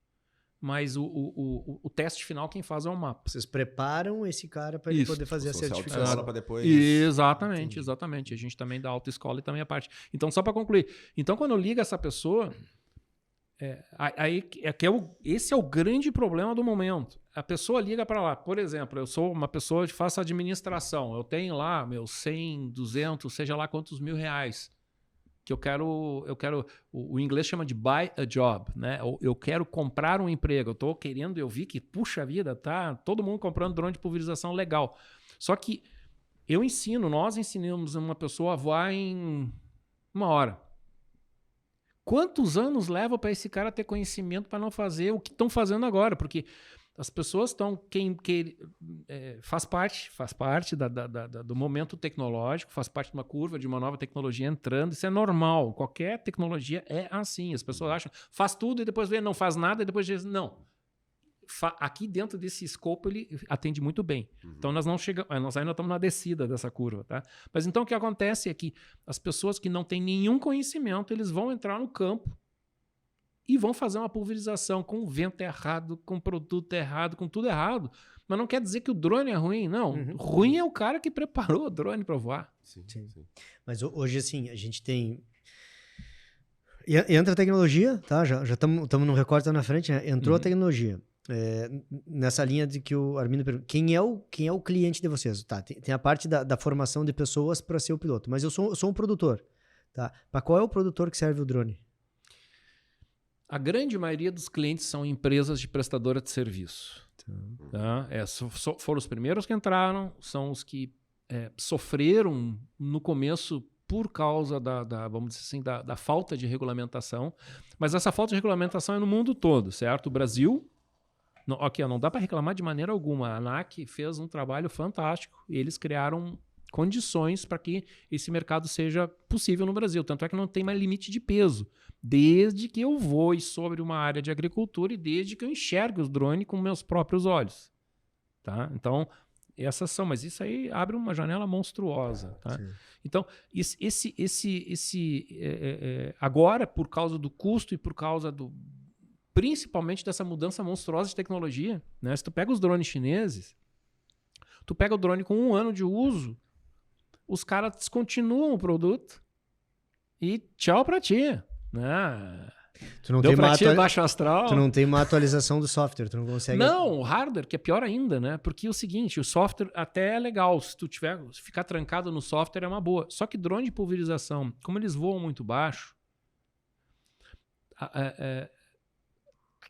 mas o teste final quem faz é o mapa. Vocês preparam esse cara para ele poder fazer a certificação. Para depois... Exatamente. A gente também dá autoescola e também a parte. Então, só para concluir. Então, quando liga essa pessoa, esse é o grande problema do momento. A pessoa liga para lá. Por exemplo, eu sou uma pessoa que faço administração. Eu tenho lá meus 100, 200, seja lá quantos R$1.000. Que eu quero, o inglês chama de buy a job, né? Eu quero comprar um emprego, eu vi que, puxa vida, tá todo mundo comprando drone de pulverização legal. Só que nós ensinamos uma pessoa a voar em 1 hora. Quantos anos leva para esse cara ter conhecimento para não fazer o que estão fazendo agora? Porque as pessoas estão... faz parte do momento tecnológico, faz parte de uma curva, de uma nova tecnologia entrando. Isso é normal. Qualquer tecnologia é assim. As pessoas acham, faz tudo e depois não faz nada e depois diz, não. Aqui dentro desse escopo ele atende muito bem. Então nós ainda estamos na descida dessa curva. Tá? Mas então o que acontece é que as pessoas que não têm nenhum conhecimento, eles vão entrar no campo e vão fazer uma pulverização com vento errado, com produto errado, com tudo errado. Mas não quer dizer que o drone é ruim, não. Ruim é o cara que preparou o drone para voar. Sim. Mas hoje, assim, a gente tem... Entra a tecnologia, tá? Já estamos no recorte, tá na frente, né? Entrou a tecnologia. Nessa linha de que o Armindo pergunta, quem é o cliente de vocês? Tá, tem a parte da formação de pessoas para ser o piloto. Mas eu sou um produtor. Tá? Para qual é o produtor que serve o drone? A grande maioria dos clientes são empresas de prestadora de serviço. Tá? Foram os primeiros que entraram, são os que sofreram no começo por causa vamos dizer assim, da falta de regulamentação. Mas essa falta de regulamentação é no mundo todo, certo? O Brasil, não dá para reclamar de maneira alguma. A ANAC fez um trabalho fantástico e eles criaram condições para que esse mercado seja possível no Brasil. Tanto é que não tem mais limite de peso. Desde que eu voe sobre uma área de agricultura e desde que eu enxergue os drones com meus próprios olhos. Tá? Então, essas são... Mas isso aí abre uma janela monstruosa. Tá? Então, agora, por causa do custo e por causa principalmente dessa mudança monstruosa de tecnologia, né? Se tu pega os drones chineses, tu pega o drone com 1 ano de uso, os caras descontinuam o produto e tchau pra ti. Né? Tu não tem baixo astral. Tu não tem uma atualização do software, tu não consegue... Não, o hardware, que é pior ainda, né? Porque é o seguinte, o software até é legal, se ficar trancado no software é uma boa. Só que drone de pulverização, como eles voam muito baixo,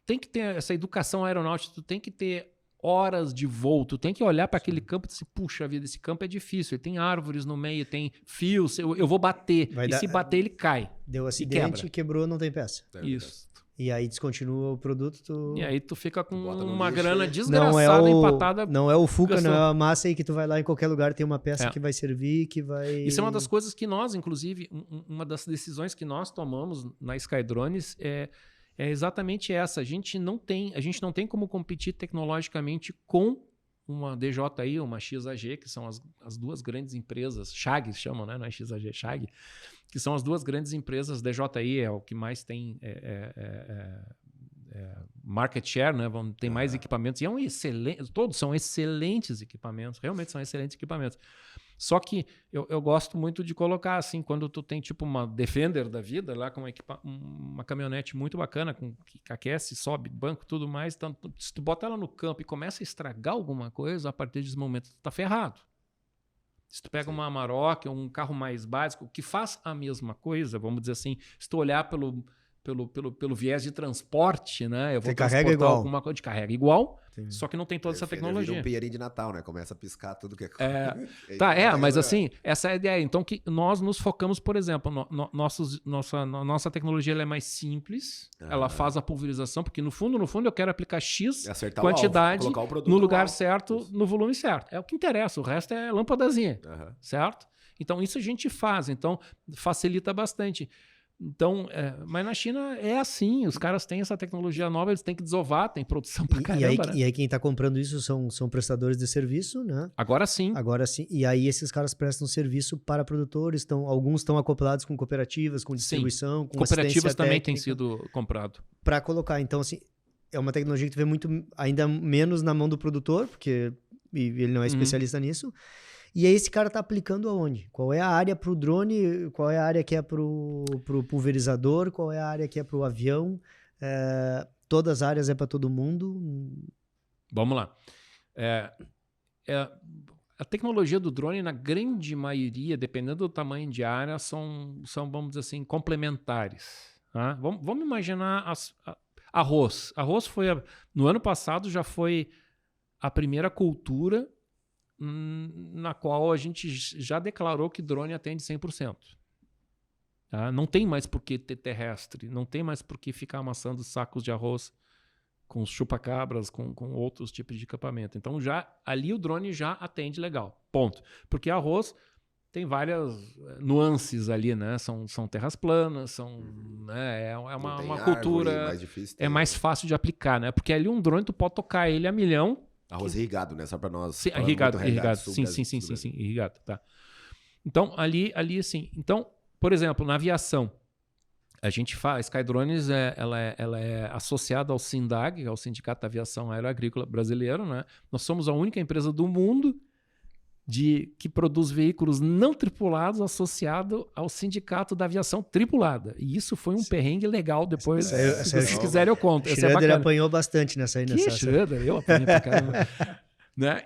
tem que ter essa educação aeronáutica, tu tem que ter horas de voo, tu tem que olhar para aquele campo e dizer, puxa vida, esse campo é difícil, ele tem árvores no meio, tem fios, eu vou bater, se bater ele cai. Deu acidente, quebrou, não tem peça. Isso. E aí descontinua o produto. E aí tu fica com uma grana desgraçada empatada. Não é o Fuca, não é a massa aí que tu vai lá em qualquer lugar tem uma peça que vai servir, que vai... Isso é uma das coisas que nós, inclusive, uma das decisões que nós tomamos na Skydrones é exatamente essa. A gente não tem como competir tecnologicamente com uma DJI, uma XAG, que são as duas grandes empresas, Chag chamam, né? Não é XAG, Chag, que são as duas grandes empresas. DJI é o que mais tem market share, né? Tem mais equipamentos, e todos são excelentes equipamentos, realmente são excelentes equipamentos. Só que eu gosto muito de colocar assim, quando tu tem tipo uma Defender da vida, lá com uma caminhonete muito bacana, que aquece, sobe, banco, tudo mais, então, se tu bota ela no campo e começa a estragar alguma coisa, a partir desse momento tu tá ferrado. Se tu pega uma Amarok ou um carro mais básico, que faz a mesma coisa, vamos dizer assim, se tu olhar pelo viés de transporte, né? Eu vou transportar alguma coisa de carrega igual, só que não tem toda essa tecnologia. Vira um pinheirinho de Natal, né? Começa a piscar tudo que mas assim, essa é a ideia. Então, que nós nos focamos, por exemplo, nossa tecnologia ela é mais simples, ela faz a pulverização, porque no fundo eu quero aplicar X quantidade no lugar certo, no volume certo. É o que interessa, o resto é lâmpadazinha, certo? Então, isso a gente faz, então facilita bastante. Então, mas na China é assim, os caras têm essa tecnologia nova, eles têm que desovar, tem produção pra caramba. E aí quem está comprando isso são prestadores de serviço, né? Agora sim. E aí esses caras prestam serviço para produtores, alguns estão acoplados com cooperativas, com distribuição, com cooperativas também têm sido comprado. Para colocar, então assim, é uma tecnologia que tu vê muito, ainda menos na mão do produtor, porque ele não é especialista nisso. E aí esse cara tá aplicando aonde? Qual é a área para o drone? Qual é a área que é para o pulverizador? Qual é a área que é para o avião? Todas as áreas é para todo mundo? Vamos lá. A tecnologia do drone, na grande maioria, dependendo do tamanho de área, são vamos dizer assim, complementares. Tá? Vamos imaginar arroz. Arroz no ano passado já foi a primeira cultura na qual a gente já declarou que drone atende 100%. Tá? Não tem mais por que ter terrestre, não tem mais por que ficar amassando sacos de arroz com chupa-cabras, com outros tipos de equipamento. Então, ali o drone já atende legal, ponto. Porque arroz tem várias nuances ali, né? São terras planas, né? É uma cultura... Mais difícil, mais fácil de aplicar, né? Porque ali um drone tu pode tocar ele a milhão. Arroz irrigado, né? Só para nós. Sim, irrigado. Sim, irrigado, tá. Então, ali assim. Então, por exemplo, na aviação, a gente faz, Skydrones, ela é associada ao SINDAG, ao Sindicato da Aviação Aeroagrícola Brasileiro, né? Nós somos a única empresa do mundo que produz veículos não tripulados associado ao Sindicato da Aviação Tripulada. E isso foi um perrengue legal depois. Se vocês quiserem, eu conto. Schroeder apanhou bastante nessa aí. Schroeder? Eu apanhei pra caramba. Né?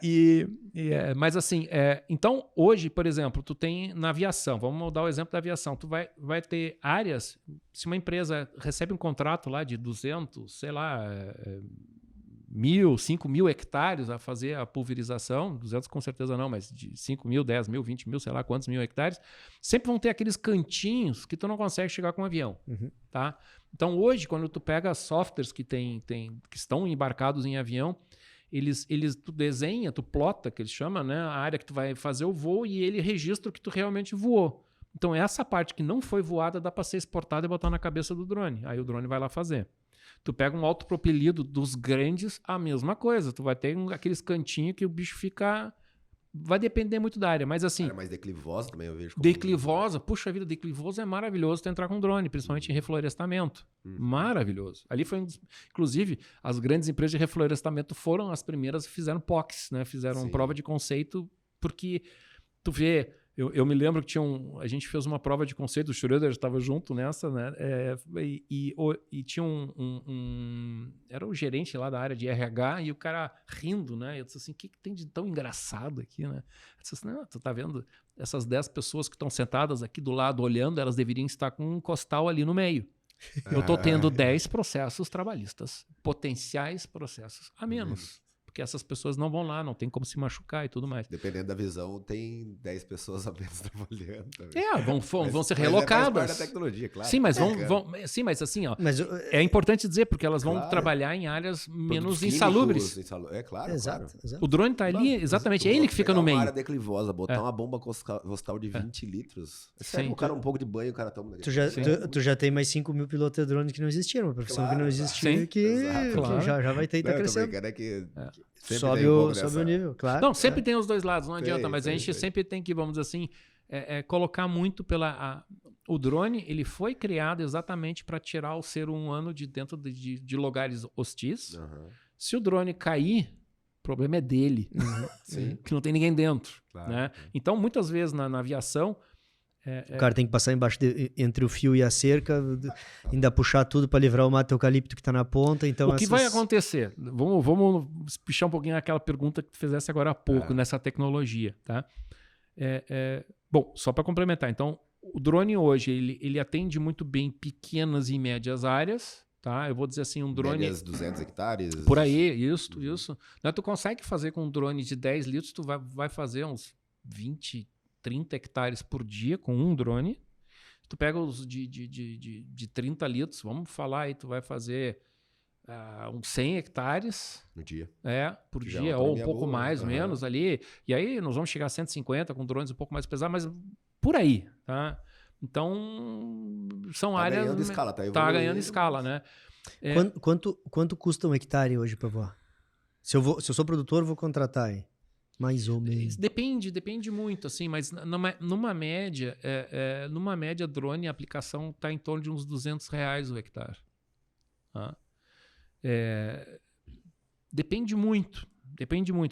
Mas assim, então hoje, por exemplo, tu tem na aviação, vamos dar o exemplo da aviação, tu vai ter áreas, se uma empresa recebe um contrato lá de 200, sei lá, 1.000, 5.000 hectares a fazer a pulverização, 200 com certeza não, mas de 5.000, 10.000, 20.000, sei lá quantos mil hectares, sempre vão ter aqueles cantinhos que tu não consegue chegar com um avião, tá? Então hoje, quando tu pega softwares que estão embarcados em avião, tu desenha, tu plota, que eles chamam, né, a área que tu vai fazer o voo e ele registra o que tu realmente voou. Então essa parte que não foi voada dá para ser exportada e botar na cabeça do drone, aí o drone vai lá fazer. Tu pega um autopropelido dos grandes, a mesma coisa. Tu vai ter aqueles cantinhos que o bicho fica... Vai depender muito da área, mas assim... Área mais declivosa também eu vejo. Declivosa, puxa vida, declivoso é maravilhoso tu entrar com drone, principalmente em reflorestamento. Maravilhoso. Ali foi, inclusive, as grandes empresas de reflorestamento foram as primeiras que fizeram POCs, né? Fizeram prova de conceito, porque tu vê... Eu me lembro que a gente fez uma prova de conceito, o Schroeder estava junto nessa, né? E tinha era o gerente lá da área de RH e o cara rindo, né? Eu disse assim, o que tem de tão engraçado aqui, né? Eu disse assim, não, tu tá vendo essas 10 pessoas que estão sentadas aqui do lado olhando, elas deveriam estar com um costal ali no meio. eu estou tendo 10 processos trabalhistas, potenciais processos a menos. Porque essas pessoas não vão lá, não tem como se machucar e tudo mais. Dependendo da visão, tem 10 pessoas a menos trabalhando também. Vão ser relocadas. Mas é da tecnologia, claro. Sim, mas sim, mas assim, ó, é importante dizer, porque elas vão trabalhar em áreas menos insalubres. É claro, exato. O drone está ali, exatamente, é ele que fica no meio. Uma área declivosa, botar uma bomba costal de 20 litros. Sério, o cara um pouco de banho, o cara toma... Tu já tem mais 5 mil pilotos de drone que não existiram, uma profissão que não existia, que já vai ter e tá crescendo. Sobe o nível, claro. Não, sempre tem os dois lados, não adianta, mas a gente sempre tem que, vamos dizer assim, colocar muito o drone, ele foi criado exatamente para tirar o ser humano de dentro de lugares hostis. Se o drone cair, o problema é dele, que não tem ninguém dentro. Claro, né? Então, muitas vezes na aviação... O cara tem que passar embaixo entre o fio e a cerca, ainda puxar tudo para livrar o mato eucalipto que está na ponta. Então o que vai acontecer? Vamos puxar um pouquinho aquela pergunta que tu fizesse agora há pouco, nessa tecnologia. Tá? Bom, só para complementar. Então, o drone hoje, ele atende muito bem pequenas e médias áreas. Tá? Eu vou dizer assim, um drone... Médias 200 hectares? Por aí, isso. Né? Tu consegue fazer com um drone de 10 litros, tu vai fazer uns 20, 30 hectares por dia com um drone. Tu pega os de 30 litros, vamos falar aí, tu vai fazer uns 100 hectares. No dia. Por dia, ou um pouco mais, menos ali. E aí nós vamos chegar a 150 com drones um pouco mais pesados, mas por aí, tá? Então, são áreas... Ganhando escala, tá ganhando escala, né? Quanto custa um hectare hoje para voar? Se eu sou produtor, vou contratar aí. Mais ou menos. Depende muito, assim, mas numa média, drone, a aplicação está em torno de uns R$200 o hectare. Tá? Depende muito.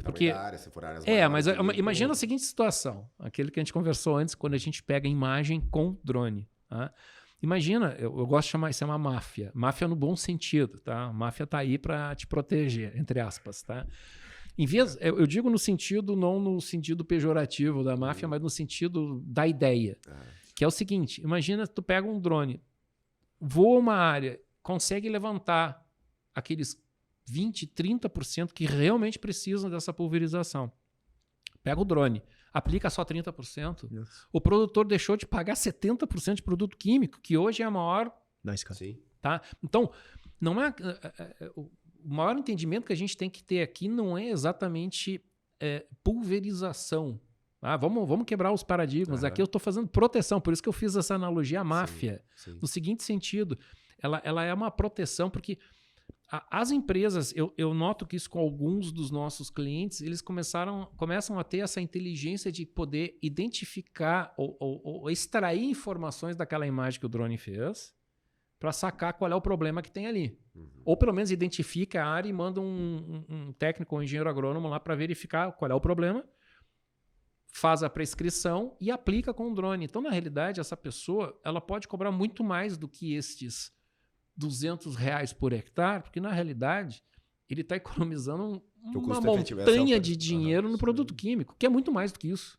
Porque área, se for áreas maiores, mas imagina a seguinte situação, aquele que a gente conversou antes, quando a gente pega imagem com drone. Tá? Imagina, eu gosto de chamar isso uma máfia. Máfia no bom sentido, tá? Máfia está aí para te proteger, entre aspas, tá? Eu digo no sentido, não no sentido pejorativo da máfia, mas no sentido da ideia. Que é o seguinte, imagina que tu pega um drone, voa uma área, consegue levantar aqueles 20%, 30% que realmente precisam dessa pulverização. Pega o drone, aplica só 30%, o produtor deixou de pagar 70% de produto químico, que hoje é a maior... Tá? Então, não é... O maior entendimento que a gente tem que ter aqui não é exatamente pulverização. Vamos quebrar os paradigmas. Aqui eu estou fazendo proteção, por isso que eu fiz essa analogia à máfia. Sim. No seguinte sentido, ela é uma proteção, porque as empresas, eu noto que isso com alguns dos nossos clientes, eles começam a ter essa inteligência de poder identificar ou extrair informações daquela imagem que o drone fez, para sacar qual é o problema que tem ali. Ou pelo menos identifica a área e manda um técnico ou engenheiro agrônomo lá para verificar qual é o problema, faz a prescrição e aplica com o drone. Então, na realidade, essa pessoa ela pode cobrar muito mais do que estes R$200 por hectare, porque na realidade ele está economizando uma montanha de dinheiro no produto químico, que é muito mais do que isso.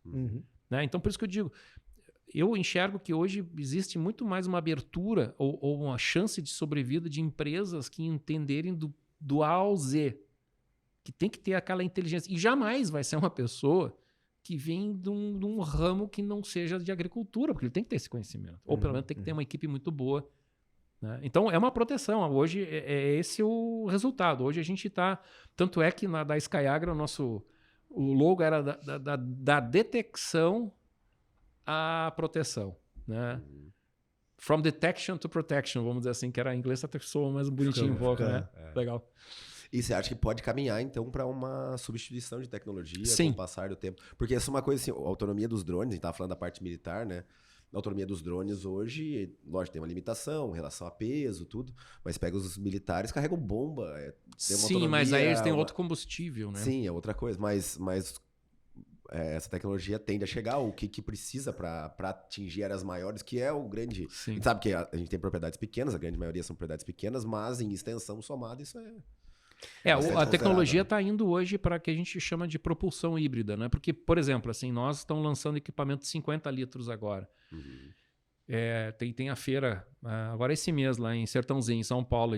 Né? Então, por isso que eu digo... Eu enxergo que hoje existe muito mais uma abertura ou uma chance de sobrevida de empresas que entenderem do A ao Z, que tem que ter aquela inteligência. E jamais vai ser uma pessoa que vem de um ramo que não seja de agricultura, porque ele tem que ter esse conhecimento. Ou pelo menos tem que ter uma equipe muito boa. Né? Então é uma proteção. Hoje é esse o resultado. Hoje a gente está... Tanto é que da Skyagra o logo era da detecção a proteção, né? From detection to protection, vamos dizer assim, que era em inglês, até que soa mais bonitinho um pouco, né? Legal. E você acha que pode caminhar, então, para uma substituição de tecnologia com o passar do tempo? Porque essa é uma coisa assim, a autonomia dos drones, a gente estava falando da parte militar, né? A autonomia dos drones hoje, lógico, tem uma limitação em relação a peso, tudo, mas pega os militares, carregam bomba. Sim, mas aí eles têm outro combustível, né? Sim, é outra coisa, mas essa tecnologia tende a chegar, o que precisa para atingir áreas maiores, que é o grande... Sim. A gente sabe que a gente tem propriedades pequenas, a grande maioria são propriedades pequenas, mas em extensão somada isso a tecnologia está indo hoje para que a gente chama de propulsão híbrida, né? Porque, por exemplo, assim, nós estamos lançando equipamento de 50 litros agora. Tem a feira, agora esse mês lá em Sertãozinho, em São Paulo,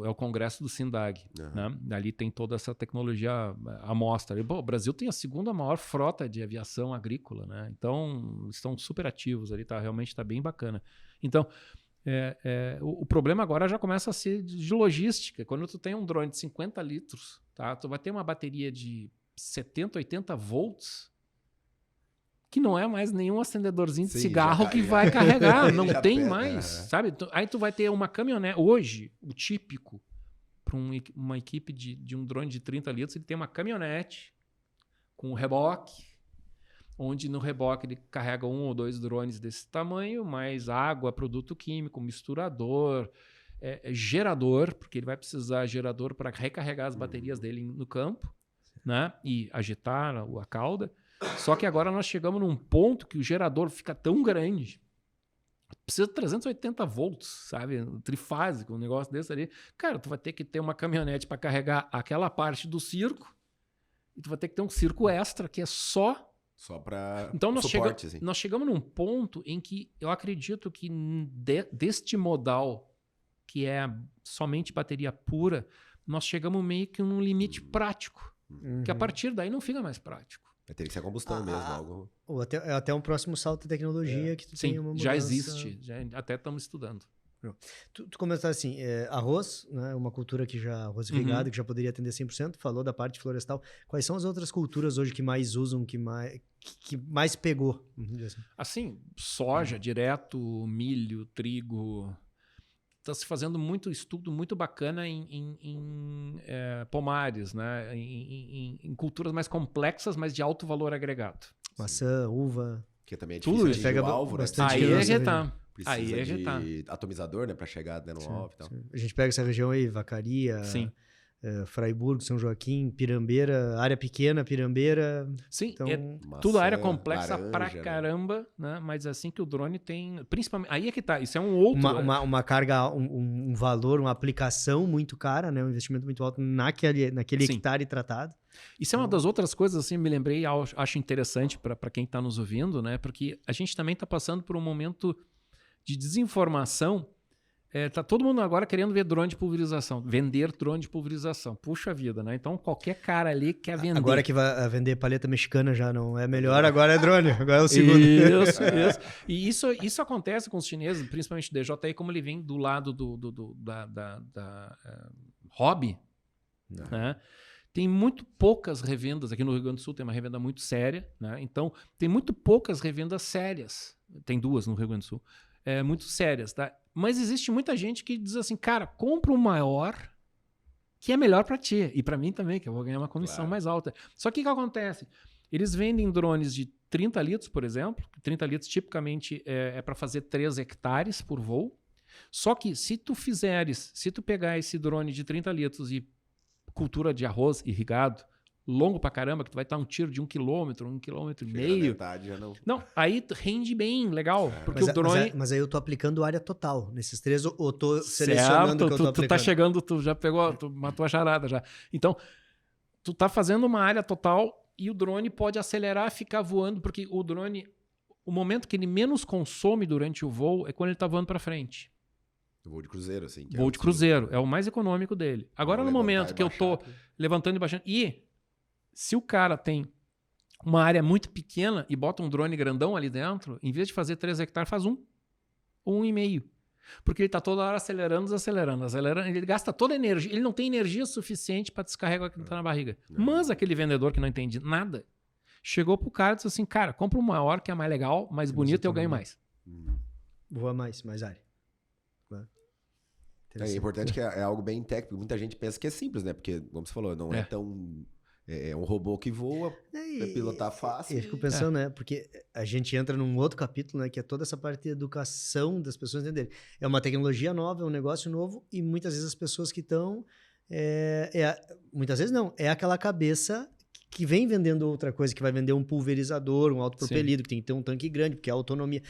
é o congresso do SINDAG. Né? Ali tem toda essa tecnologia à mostra. O Brasil tem a segunda maior frota de aviação agrícola, né? Então estão super ativos ali, realmente está bem bacana. Então o problema agora já começa a ser de logística. Quando tu tem um drone de 50 litros, tá? Tu vai ter uma bateria de 70, 80 volts, que não é mais nenhum acendedorzinho de cigarro que vai carregar, não tem mais, sabe? Aí tu vai ter uma caminhonete. Hoje, o típico para uma equipe de um drone de 30 litros, ele tem uma caminhonete com reboque, onde no reboque ele carrega 1 ou 2 drones desse tamanho, mais água, produto químico, misturador, gerador, porque ele vai precisar de gerador para recarregar as baterias dele no campo, né? E agitar a cauda. Só que agora nós chegamos num ponto que o gerador fica tão grande, precisa de 380 volts, sabe? Trifásico, um negócio desse ali. Cara, tu vai ter que ter uma caminhonete para carregar aquela parte do circo e tu vai ter que ter um circo extra que é só para então suporte. Nós chegamos num ponto em que eu acredito que deste modal, que é somente bateria pura, nós chegamos meio que num limite prático, que a partir daí não fica mais prático. Vai ter que ser combustão mesmo. Algo... Ou até um próximo salto de tecnologia que tu tem uma mudança... já existe. Até estamos estudando. Tu comentaste assim, arroz, né, uma cultura que arroz irrigado, que já poderia atender 100%, falou da parte florestal. Quais são as outras culturas hoje que mais usam, que mais pegou? Assim, soja direto, milho, trigo... Está se fazendo muito estudo muito bacana em pomares, né? Em culturas mais complexas, mas de alto valor agregado. Maçã, uva. Que também é difícil de pega o alvo, né? Aí é que tá. Precisa de atomizador, né? Para chegar no alvo e tal. A gente pega essa região aí, Vacaria... Sim. Fraiburgo, São Joaquim, Pirambeira, área pequena, Pirambeira. Sim, então, tudo área complexa pra caramba, né? Mas assim que o drone tem, principalmente, aí é que tá, isso é um outro... Uma carga, um valor, uma aplicação muito cara, né? Um investimento muito alto naquele hectare tratado. Isso é uma das outras coisas, assim, me lembrei, acho interessante para quem está nos ouvindo, né? Porque a gente também está passando por um momento de desinformação. Tá todo mundo agora querendo ver drone de pulverização, vender drone de pulverização. Puxa vida, né? Então qualquer cara ali quer vender. Agora que vai vender paleta mexicana já não é melhor, agora é drone, agora é o segundo. Isso. E isso acontece com os chineses, principalmente o DJI, como ele vem do lado da hobby, né? Tem muito poucas revendas, aqui no Rio Grande do Sul tem uma revenda muito séria, né? Então tem muito poucas revendas sérias, tem 2 no Rio Grande do Sul, muito sérias, tá? Mas existe muita gente que diz assim, cara, compra um maior que é melhor para ti. E para mim também, que eu vou ganhar uma comissão mais alta. Só que o que acontece? Eles vendem drones de 30 litros, por exemplo. 30 litros tipicamente é para fazer 3 hectares por voo. Só que se tu pegar esse drone de 30 litros e cultura de arroz irrigado, longo pra caramba, que tu vai estar um tiro de 1 quilômetro, 1,5 quilômetros. Metade, já não, aí rende bem, legal. Porque o drone... Mas aí eu tô aplicando área total. Nesses 3, ou tô selecionando o que eu tô aplicando? Tu tá chegando, tu já pegou, tu matou a charada já. Então, tu tá fazendo uma área total e o drone pode acelerar, ficar voando, porque o drone, o momento que ele menos consome durante o voo é quando ele tá voando pra frente. Voo de cruzeiro, assim. Voo de cruzeiro, é o mais econômico dele. Agora, no momento que eu tô levantando e baixando... Se o cara tem uma área muito pequena e bota um drone grandão ali dentro, em vez de fazer 3 hectares, faz 1 ou 1,5. Porque ele está toda hora acelerando, ele gasta toda a energia, ele não tem energia suficiente para descarregar o que está na barriga. Mas aquele vendedor que não entende nada, chegou pro cara e disse assim, cara, compra um maior que é mais legal, mais bonito e eu ganho mais. Voa mais área. É importante que é algo bem técnico. Muita gente pensa que é simples, né? Porque, como você falou, não é tão... É um robô que voa, pilotar fácil. Eu fico pensando, né? Porque a gente entra num outro capítulo, né? Que é toda essa parte de educação das pessoas entenderem. É uma tecnologia nova, é um negócio novo, e muitas vezes as pessoas que estão... muitas vezes não. É aquela cabeça que vem vendendo outra coisa, que vai vender um pulverizador, um autopropelido, que tem que ter um tanque grande, porque a autonomia...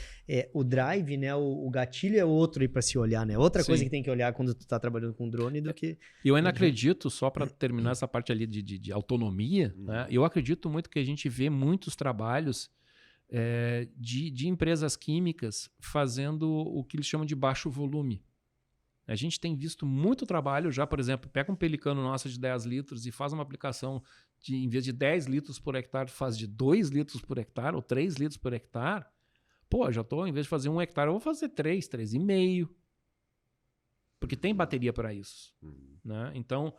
o drive, né? O gatilho é outro aí para se olhar, né? Outra coisa que tem que olhar quando tu tá trabalhando com drone do que... Eu ainda acredito, só para terminar essa parte ali de autonomia, né? Eu acredito muito que a gente vê muitos trabalhos de empresas químicas fazendo o que eles chamam de baixo volume. A gente tem visto muito trabalho já, por exemplo, pega um pelicano nosso de 10 litros e faz uma aplicação em vez de 10 litros por hectare, faz de 2 litros por hectare ou 3 litros por hectare. Pô, já estou, em vez de fazer 1 hectare, eu vou fazer 3,5. Porque tem bateria para isso. Né? Então,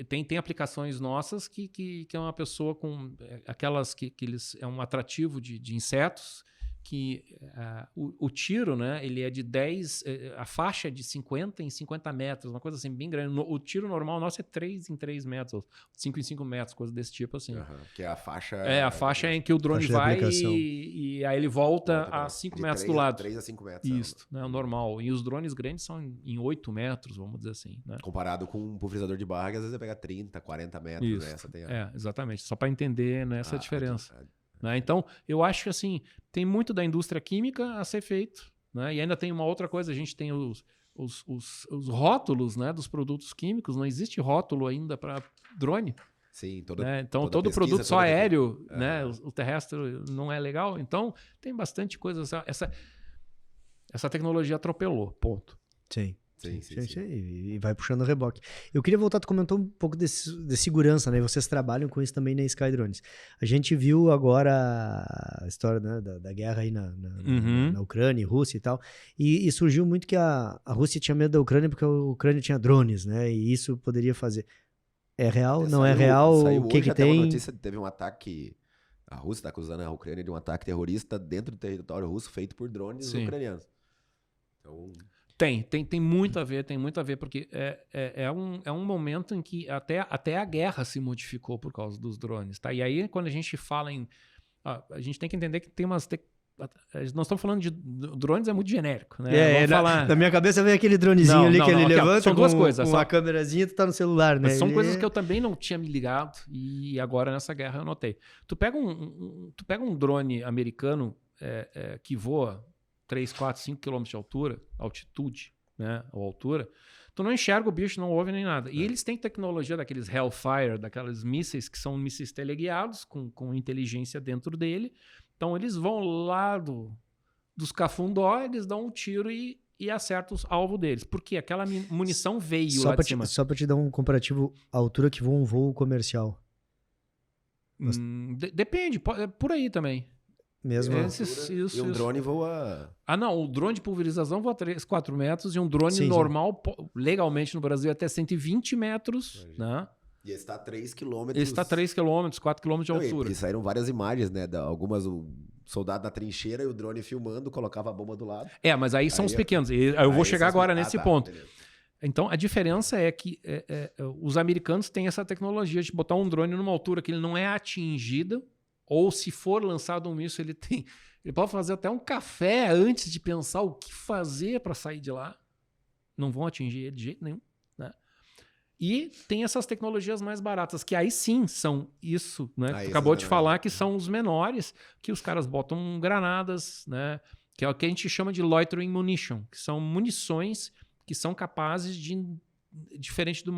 tem aplicações nossas que é uma pessoa com aquelas que eles é um atrativo de insetos, que o tiro, né, ele é de 10, a faixa é de 50 em 50 metros, uma coisa assim bem grande. O tiro normal nosso é 3 em 3 metros, 5 em 5 metros, coisa desse tipo assim. Que é a faixa... a faixa em que o drone vai e aí ele volta a 5 metros do lado. 3 a 5 metros. Isso, né, o normal. E os drones grandes são em 8 metros, vamos dizer assim. Né? Comparado com um pulverizador de barra, que às vezes você pega 30, 40 metros. Isso. Né? Exatamente. Só para entender, né, essa diferença. Né? Então, eu acho que assim, tem muito da indústria química a ser feito. Né? E ainda tem uma outra coisa, a gente tem os rótulos, né, dos produtos químicos, não existe rótulo ainda para drone. Sim, né? Então, todo pesquisa, produto só aéreo, né, o terrestre não é legal. Então, tem bastante coisa. Essa tecnologia atropelou, ponto. Sim. E vai puxando o reboque. Eu queria voltar, tu comentou um pouco de segurança, né? Vocês trabalham com isso também na Skydrones. A gente viu agora a história, né, da guerra aí na Ucrânia, Rússia e tal, e surgiu muito que a Rússia tinha medo da Ucrânia porque a Ucrânia tinha drones, né? E isso poderia fazer... É real? Não é real? O que tem? Uma notícia, teve um ataque... A Rússia está acusando a Ucrânia de um ataque terrorista dentro do território russo feito por drones ucranianos. Então... Tem muito a ver, porque é um momento em que até a guerra se modificou por causa dos drones. Tá? E aí, quando a gente fala em... a gente tem que entender que tem umas... Nós estamos falando de drones, é muito genérico. Né? Na minha cabeça vem aquele dronezinho ali que ele levanta são duas coisas, com uma câmerazinha, tu tá no celular, né? São coisas que eu também não tinha me ligado e agora nessa guerra eu notei. Tu pega um drone americano que voa 3, 4, 5 km de altitude, né, ou altura, tu não enxerga o bicho, não ouve nem nada. E eles têm tecnologia daqueles Hellfire, daqueles mísseis que são mísseis teleguiados, com inteligência dentro dele. Então eles vão lá dos cafundó, eles dão um tiro e acertam os alvos deles. Porque aquela munição veio lá de cima. Só para te dar um comparativo, a altura que voa um voo comercial. Depende, por aí também. Mesmo e um drone voa... não, o drone de pulverização voa 3, 4 metros e um drone normal, legalmente no Brasil, até 120 metros, né? E esse está a 3 km. Esse está a 3 km, 4 km de altura. E saíram várias imagens, né? Algumas, o soldado na trincheira e o drone filmando, colocava a bomba do lado. Mas aí são os pequenos. Eu vou chegar agora nesse ponto. Beleza. Então, a diferença é que os americanos têm essa tecnologia de botar um drone numa altura que ele não é atingido. Ou se for lançado um míssil, ele pode fazer até um café antes de pensar o que fazer para sair de lá. Não vão atingir ele de jeito nenhum. Né? E tem essas tecnologias mais baratas, que aí sim são isso, né? Tu acabou de falar que são os menores, que os caras botam granadas, né? Que é o que a gente chama de loitering munition, que são munições que são capazes de... Diferente do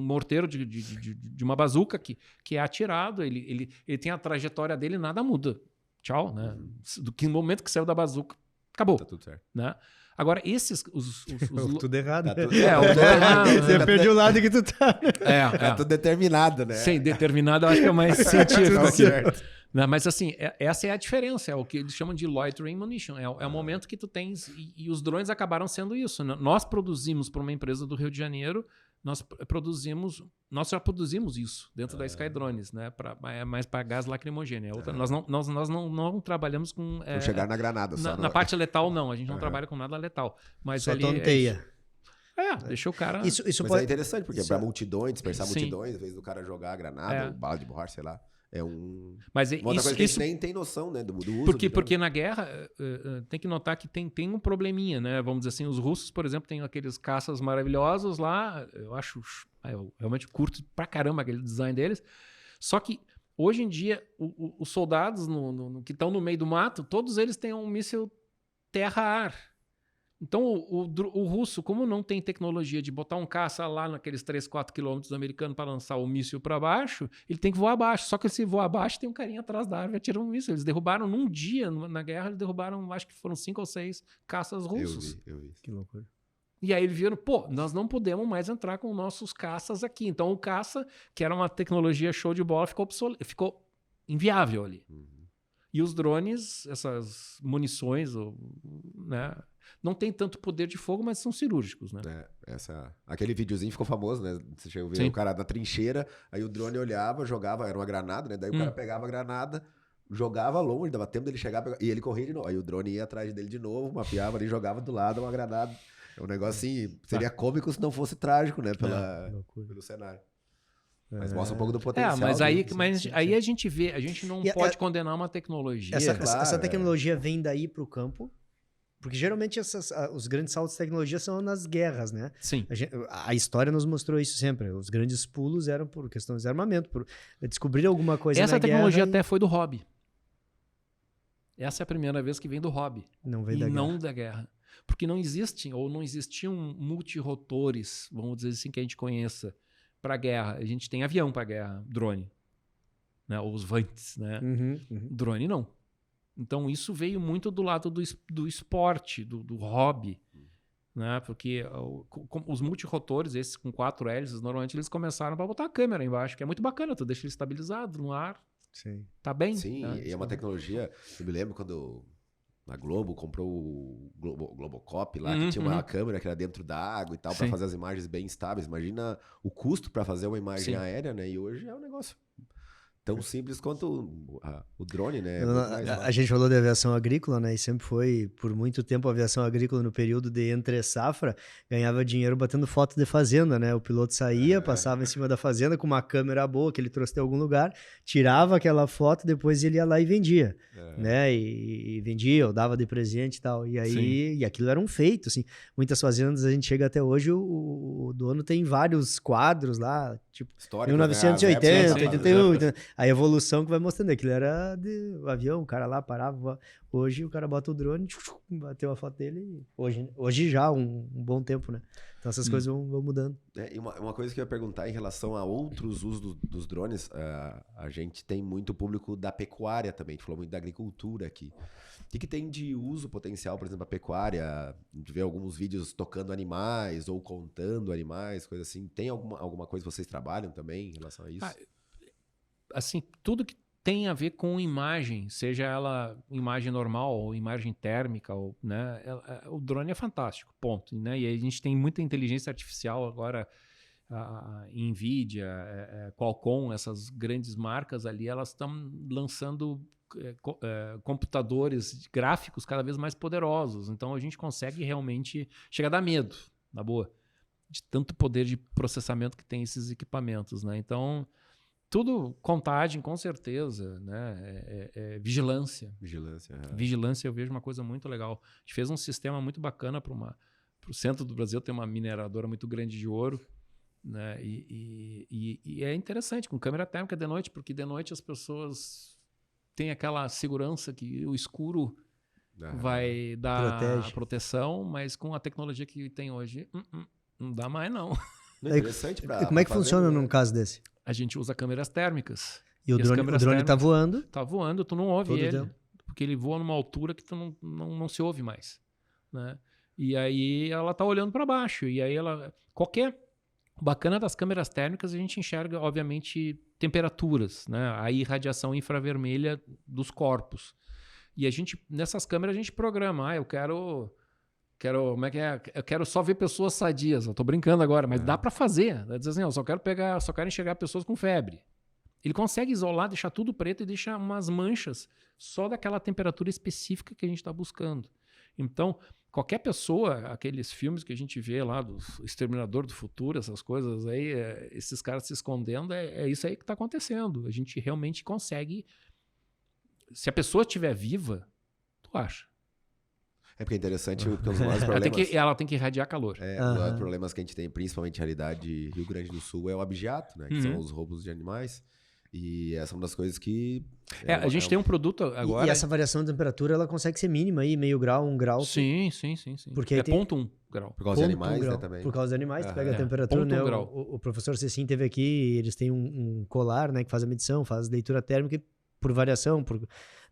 morteiro de uma bazuca que é atirado, ele tem a trajetória dele, nada muda. Tchau, né? Do momento que saiu da bazuca, acabou. Tá tudo certo. Né? Agora, esses... tudo errado. Tudo errado. Você perdeu o lado que tu tá. Tá tudo determinado, né? Sim, determinado eu acho que é mais científico aqui. Certo. Mas assim, essa é a diferença, é o que eles chamam de loitering munition, é o momento que tu tens, e os drones acabaram sendo isso. Nós produzimos para uma empresa do Rio de Janeiro, nós já produzimos isso dentro da Skydrones, né? Mais para gás lacrimogêneo. Nós não trabalhamos com... chegar na granada. Na parte letal, não, a gente não trabalha com nada letal. Mas só tonteia. Deixa o cara... Mas é interessante, porque para multidões, dispersar multidões, às vezes o cara jogar a granada, ou bala de borracha, sei lá. Mas uma outra coisa que a gente nem tem noção, né, do uso. Porque na guerra tem que notar que tem um probleminha, né? Vamos dizer assim, os russos, por exemplo, têm aqueles caças maravilhosos lá. Eu acho, eu realmente curto pra caramba aquele design deles. Só que hoje em dia os soldados que estão no meio do mato, todos eles têm um míssil terra-ar. Então, o russo, como não tem tecnologia de botar um caça lá naqueles 3, 4 quilômetros americanos para lançar o míssil para baixo, ele tem que voar abaixo. Só que se voar abaixo, tem um carinha atrás da árvore atirando um míssil. Eles derrubaram num dia, na guerra, eles derrubaram, acho que foram 5 ou 6 caças russos. Eu vi. Que loucura. E aí eles viram, pô, nós não podemos mais entrar com nossos caças aqui. Então o caça, que era uma tecnologia show de bola, ficou inviável ali. E os drones, essas munições, né, não tem tanto poder de fogo, mas são cirúrgicos, né? Aquele videozinho ficou famoso, né? Você chegou a ver o cara na trincheira, aí o drone olhava, jogava, era uma granada, né? Daí o cara pegava a granada, jogava longe, dava tempo dele chegar, e ele corria de novo. Aí o drone ia atrás dele de novo, mapeava ali, jogava do lado uma granada. É um negócio assim, seria cômico se não fosse trágico, né? Pelo cenário. Mas mostra um pouco do potencial. Mas aí a gente vê, a gente não pode condenar uma tecnologia. Essa tecnologia vem daí para o campo? Porque geralmente os grandes saltos de tecnologia são nas guerras, né? Sim. A história nos mostrou isso sempre. Os grandes pulos eram por questões de armamento, por descobrir alguma coisa Essa na guerra. Essa tecnologia até foi do hobby. Essa é a primeira vez que vem do hobby. Não vem da guerra. Porque não existiam multirotores, vamos dizer assim, que a gente conheça, para guerra. A gente tem avião para guerra, drone, né? Ou os Vantes, né? Drone não. Então isso veio muito do lado do esporte, do hobby, né? Porque os multirotores, esses com 4 hélices, normalmente eles começaram para botar a câmera embaixo, que é muito bacana, tu deixa ele estabilizado no ar. Sim. Tá bem? Sim, e é uma tecnologia. Eu me lembro quando a Globo comprou o Globocop lá, que tinha uma câmera que era dentro da água e tal, para fazer as imagens bem estáveis. Imagina o custo para fazer uma imagem aérea, né? E hoje é um negócio tão simples quanto o drone, né? A gente falou de aviação agrícola, né? E sempre foi, por muito tempo, a aviação agrícola no período de entre-safra ganhava dinheiro batendo foto de fazenda, né? O piloto saía, passava em cima da fazenda com uma câmera boa que ele trouxe de algum lugar, tirava aquela foto, depois ele ia lá e vendia, né? E vendia, ou dava de presente e tal. E aí, aquilo era um feito, assim. Muitas fazendas, a gente chega até hoje, o dono tem vários quadros lá, tipo, histórico, 1980, né? 81, a evolução que vai mostrando. Aquilo era o avião, o cara lá parava. Hoje o cara bota o drone, bateu a foto dele. Hoje já um bom tempo, né? Então essas coisas vão mudando. E uma coisa que eu ia perguntar em relação a outros usos dos drones, a gente tem muito público da pecuária também. A gente falou muito da agricultura aqui. O que tem de uso potencial, por exemplo, a pecuária? A gente vê alguns vídeos tocando animais ou contando animais, coisa assim. Tem alguma coisa que vocês trabalham também em relação a isso? Assim, tudo que tem a ver com imagem, seja ela imagem normal ou imagem térmica, né, o drone é fantástico, ponto. Né? E a gente tem muita inteligência artificial agora, a Nvidia, Qualcomm, essas grandes marcas ali, elas estão lançando computadores gráficos cada vez mais poderosos. Então a gente consegue realmente chegar a dar medo, na boa, de tanto poder de processamento que tem esses equipamentos. Né? Então, tudo contagem, com certeza, né? Vigilância. Vigilância eu vejo uma coisa muito legal. A gente fez um sistema muito bacana para o centro do Brasil, tem uma mineradora muito grande de ouro, né? E é interessante, com câmera térmica de noite, porque de noite as pessoas têm aquela segurança que o escuro vai dar proteção, mas com a tecnologia que tem hoje, não dá mais não. É interessante como é que funciona num caso desse? A gente usa câmeras térmicas. E o drone está voando? Está voando, tu não ouve ele. Porque ele voa numa altura que tu não se ouve mais. Né? E aí ela está olhando para baixo. E aí O bacana das câmeras térmicas, a gente enxerga, obviamente, temperaturas, né? A irradiação infravermelha dos corpos. E nessas câmeras a gente programa. Eu quero como é que é? Eu quero só ver pessoas sadias. Eu tô brincando agora, mas dá para fazer. Dá dizer assim, eu só quero enxergar pessoas com febre. Ele consegue isolar, deixar tudo preto e deixar umas manchas só daquela temperatura específica que a gente está buscando. Então, qualquer pessoa, aqueles filmes que a gente vê lá, do Exterminador do Futuro, essas coisas aí, esses caras se escondendo, é isso aí que está acontecendo. A gente realmente consegue... Se a pessoa estiver viva, tu acha? É porque é interessante, porque os maiores problemas... Ela tem que irradiar calor. Os maiores problemas que a gente tem, principalmente na realidade Rio Grande do Sul, é o abigeato, né? Que são os roubos de animais. E essa é uma das coisas que... A gente tem um produto agora... E essa variação de temperatura, ela consegue ser mínima aí, meio grau, 1 grau. Sim. Porque é tem... 0,1 grau. Por causa de animais, né, também. Por causa dos animais, tu pega a temperatura, né? O professor Cecim teve aqui, eles têm um colar, né, que faz a medição, faz leitura térmica e por variação,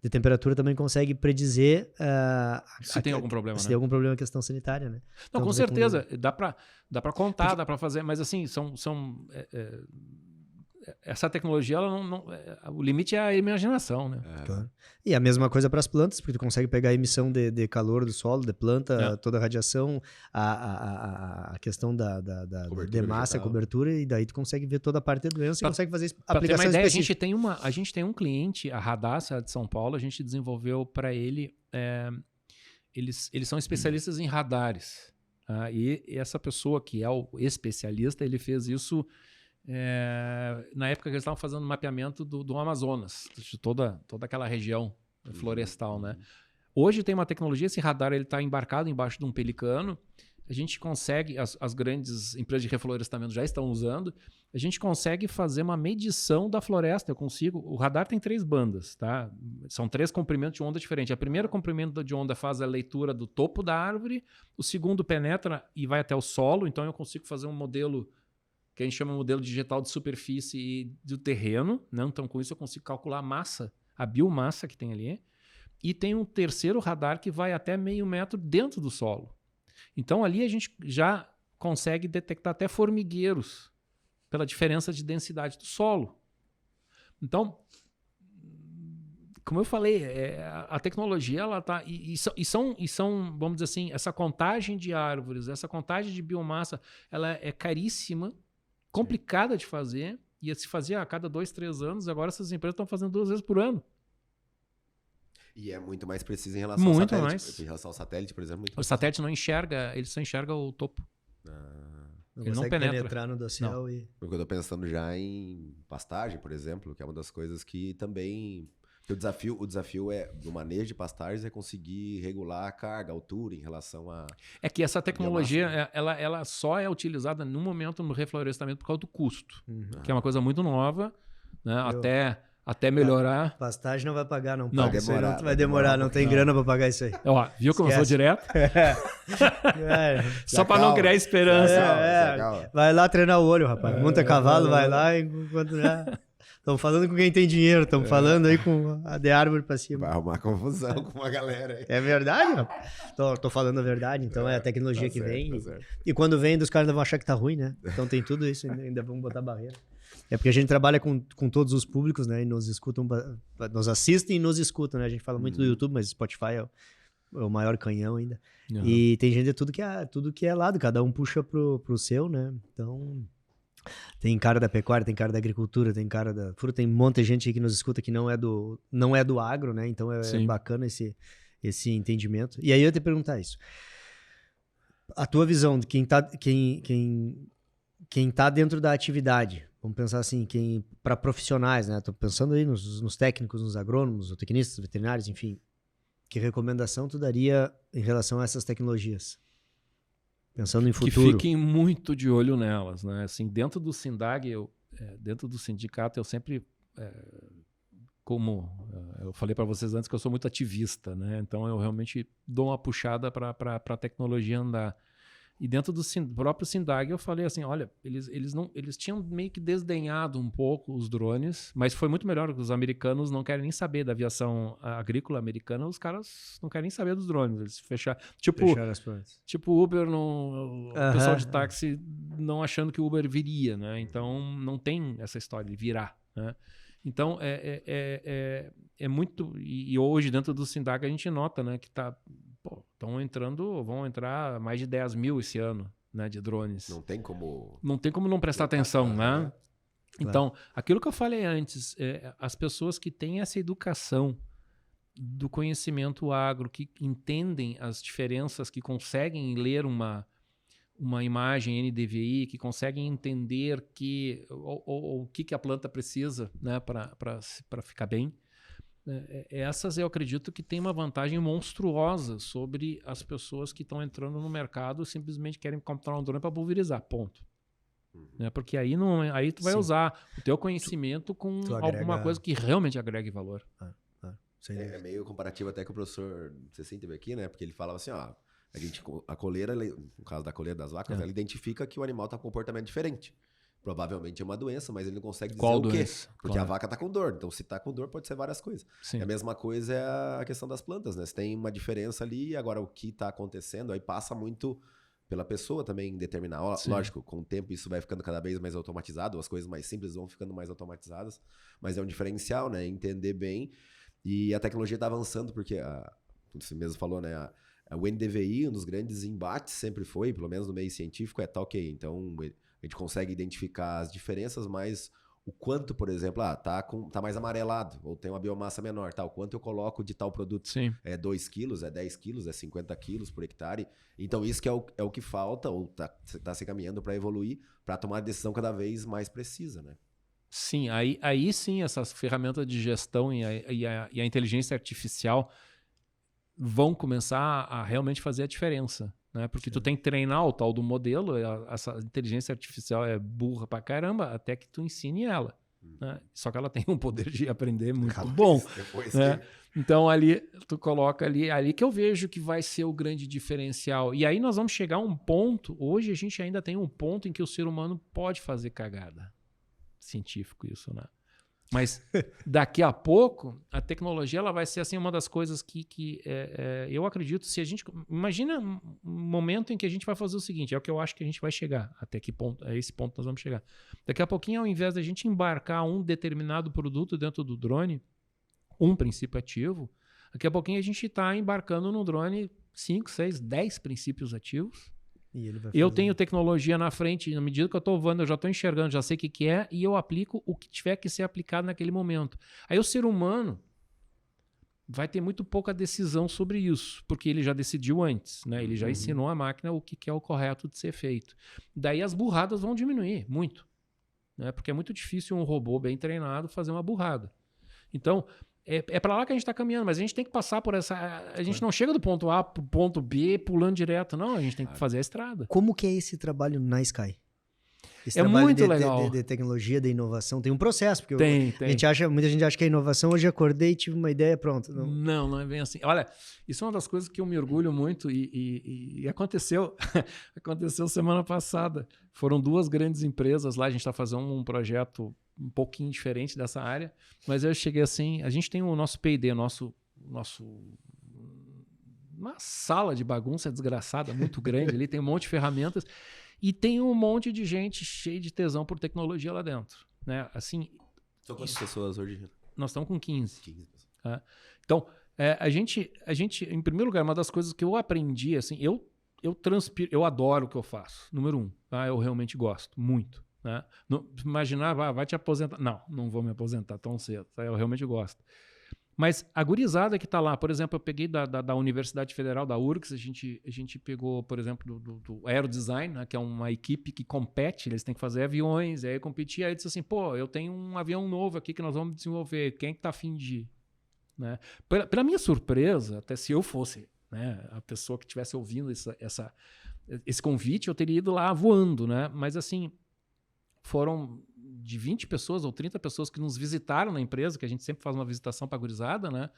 de temperatura também consegue predizer se tem algum problema, se tem algum problema em questão sanitária, né? Não, então, com certeza, dá para contar, dá para fazer, mas assim, essa tecnologia, ela o limite é a imaginação, né? Claro. E a mesma coisa para as plantas, porque tu consegue pegar a emissão de calor do solo, de planta, toda a radiação, a questão de massa, cobertura, e daí tu consegue ver toda a parte da doença e consegue fazer aplicação específica. A gente tem um cliente, a Radassa de São Paulo, a gente desenvolveu para ele, eles são especialistas em radares. Tá? E essa pessoa que é o especialista, ele fez isso na época que eles estavam fazendo mapeamento do Amazonas, de toda aquela região florestal, né? Hoje tem uma tecnologia, esse radar ele está embarcado embaixo de um pelicano, a gente consegue, as grandes empresas de reflorestamento já estão usando, a gente consegue fazer uma medição da floresta, o radar tem 3 bandas, tá? São 3 comprimentos de onda diferentes. A primeira comprimento de onda faz a leitura do topo da árvore, o segundo penetra e vai até o solo, então eu consigo fazer um modelo que a gente chama de modelo digital de superfície e do terreno, né? Então com isso eu consigo calcular a massa, a biomassa que tem ali, e tem um terceiro radar que vai até meio metro dentro do solo. Então ali a gente já consegue detectar até formigueiros pela diferença de densidade do solo. Então, como eu falei, a tecnologia ela tá e são, vamos dizer assim, essa contagem de árvores, essa contagem de biomassa, ela é caríssima, complicada de fazer, ia se fazer a cada 2, 3 anos, agora essas empresas estão fazendo 2 vezes por ano. E é muito mais preciso em relação ao satélite. Em relação ao satélite, por exemplo. O satélite não enxerga, ele só enxerga o topo. Ele não penetrar no dossiel. Porque eu tô pensando já em pastagem, por exemplo, que é uma das coisas que também... O desafio do manejo de pastagens é conseguir regular a carga, a altura em relação a... É que essa tecnologia, ela só é utilizada no momento no reflorestamento por causa do custo, que é uma coisa muito nova, né? Até melhorar. Pastagem não vai pagar, não. Vai demorar, não tem grana para pagar isso aí. Ó, viu como eu sou direto? Só para não criar esperança. Vai lá treinar o olho, rapaz. Monta cavalo, vai lá enquanto já... Estão falando com quem tem dinheiro, estão falando aí com a de árvore pra cima. Vai arrumar confusão com uma galera aí. É verdade, rapaz. Tô falando a verdade, então é a tecnologia que vem. E quando vem, os caras ainda vão achar que tá ruim, né? Então tem tudo isso, ainda vão botar barreira. É porque a gente trabalha com todos os públicos, né? E nos escutam, nos assistem e nos escutam, né? A gente fala muito do YouTube, mas Spotify é o maior canhão ainda. E tem gente de tudo que é lado, cada um puxa pro seu, né? Então... Tem cara da pecuária, tem cara da agricultura, tem cara da fruta, tem um monte de gente aí que nos escuta que não é do agro, né? Então é bacana esse entendimento. E aí eu ia te perguntar isso. A tua visão de quem tá dentro da atividade, vamos pensar assim, para profissionais, né? Tô pensando aí nos técnicos, nos agrônomos, zootecnistas, veterinários, enfim. Que recomendação tu daria em relação a essas tecnologias? Pensando em futuro. Que fiquem muito de olho nelas, né? Assim, dentro do SINDAG, dentro do sindicato, eu sempre, como eu falei para vocês antes, que eu sou muito ativista, né? Então eu realmente dou uma puxada para a tecnologia andar. E dentro do próprio SINDAG eu falei assim, olha, eles tinham meio que desdenhado um pouco os drones, mas foi muito melhor, porque os americanos não querem nem saber da aviação agrícola americana, os caras não querem nem saber dos drones, eles fecharam as portas. Tipo Uber, o pessoal de táxi não achando que o Uber viria, né? Então não tem essa história de virar, né? Então é muito... E hoje dentro do SINDAG a gente nota, né, que vão entrar mais de 10 mil esse ano, né, de drones. Não tem como não prestar atenção, né? Então, aquilo que eu falei antes, as pessoas que têm essa educação do conhecimento agro, que entendem as diferenças, que conseguem ler uma imagem NDVI, que conseguem entender o que a planta precisa, né, para ficar bem, essas eu acredito que tem uma vantagem monstruosa sobre as pessoas que estão entrando no mercado e simplesmente querem comprar um drone para pulverizar, ponto. Né? Porque aí, aí tu vai usar o teu conhecimento com alguma coisa que realmente agregue valor. É meio comparativo até com o professor Cecim teve aqui, né? Porque ele falava assim, ó, a coleira, no caso da coleira das vacas, ela identifica que o animal tá com um comportamento diferente. Provavelmente é uma doença, mas ele não consegue dizer o quê. Porque a vaca tá com dor. Então, se tá com dor, pode ser várias coisas. Sim. E a mesma coisa é a questão das plantas, né? Você tem uma diferença ali, agora o que tá acontecendo, aí passa muito pela pessoa também determinar. Lógico, com o tempo isso vai ficando cada vez mais automatizado, as coisas mais simples vão ficando mais automatizadas, mas é um diferencial, né? Entender bem. E a tecnologia tá avançando, porque, você mesmo falou, né? O NDVI, um dos grandes embates sempre foi, pelo menos no meio científico, ok. Então, a gente consegue identificar as diferenças, mas o quanto, por exemplo, tá mais amarelado, ou tem uma biomassa menor, o quanto eu coloco de tal produto. Sim. É 2 quilos, é 10 quilos, é 50 quilos por hectare. Então, isso que é o que falta, ou tá se caminhando para evoluir, para tomar a decisão cada vez mais precisa, né? Sim, aí sim, essas ferramentas de gestão e a inteligência artificial vão começar a realmente fazer a diferença. Né? Porque tu tem que treinar o tal do modelo, essa inteligência artificial é burra pra caramba, até que tu ensine ela. Né? Só que ela tem um poder de aprender muito bom. Né? Então ali tu coloca ali que eu vejo que vai ser o grande diferencial. E aí nós vamos chegar a um ponto, hoje a gente ainda tem um ponto em que o ser humano pode fazer cagada. Científico isso, né? Mas daqui a pouco a tecnologia ela vai ser assim uma das coisas que eu acredito, se a gente imagina um momento em que a gente vai fazer o seguinte, é o que eu acho que a gente vai chegar, até que ponto, é esse ponto nós vamos chegar. Daqui a pouquinho, ao invés da gente embarcar um determinado produto dentro do drone, um princípio ativo, daqui a pouquinho a gente está embarcando no drone 5, 6, 10 princípios ativos. Eu tenho tecnologia na frente, na medida que eu estou voando, eu já estou enxergando, já sei o que é, e eu aplico o que tiver que ser aplicado naquele momento. Aí o ser humano vai ter muito pouca decisão sobre isso, porque ele já decidiu antes, né? Ele já ensinou a máquina o que é o correto de ser feito. Daí as burradas vão diminuir muito, né? Porque é muito difícil um robô bem treinado fazer uma burrada. Então, é para lá que a gente está caminhando, mas a gente tem que passar por essa... A gente não chega do ponto A para o ponto B pulando direto, não. A gente tem que fazer a estrada. Como que é esse trabalho na Sky? Esse é trabalho muito legal. De tecnologia, de inovação. Tem um processo, porque tem. Muita gente acha que a inovação, hoje acordei e tive uma ideia, pronto. Não é bem assim. Olha, isso é uma das coisas que eu me orgulho muito e aconteceu semana passada. Foram 2 grandes empresas lá, a gente está fazendo um projeto um pouquinho diferente dessa área, mas eu cheguei assim, a gente tem o nosso P&D, uma sala de bagunça desgraçada, muito grande ali, tem um monte de ferramentas e tem um monte de gente cheia de tesão por tecnologia lá dentro, né? Assim, são quantas pessoas hoje? Nós estamos com 15. 15 pessoas. Tá? Então, a gente, em primeiro lugar, uma das coisas que eu aprendi, assim, eu transpiro, eu adoro o que eu faço, número 1, tá? Eu realmente gosto, muito. Né? Imaginar, vai te aposentar. Não vou me aposentar tão cedo. Tá? Eu realmente gosto. Mas a gurizada que está lá, por exemplo, eu peguei da Universidade Federal, da URGS, a gente pegou, por exemplo, do Aerodesign, né, que é uma equipe que compete, eles têm que fazer aviões, aí competir, aí disse assim, eu tenho um avião novo aqui que nós vamos desenvolver, quem é que está afim de ir? Né? Pela minha surpresa, até se eu fosse, né, a pessoa que estivesse ouvindo esse convite, eu teria ido lá voando, né? Mas assim, foram de 20 pessoas ou 30 pessoas que nos visitaram na empresa, que a gente sempre faz uma visitação para a gurizada, né?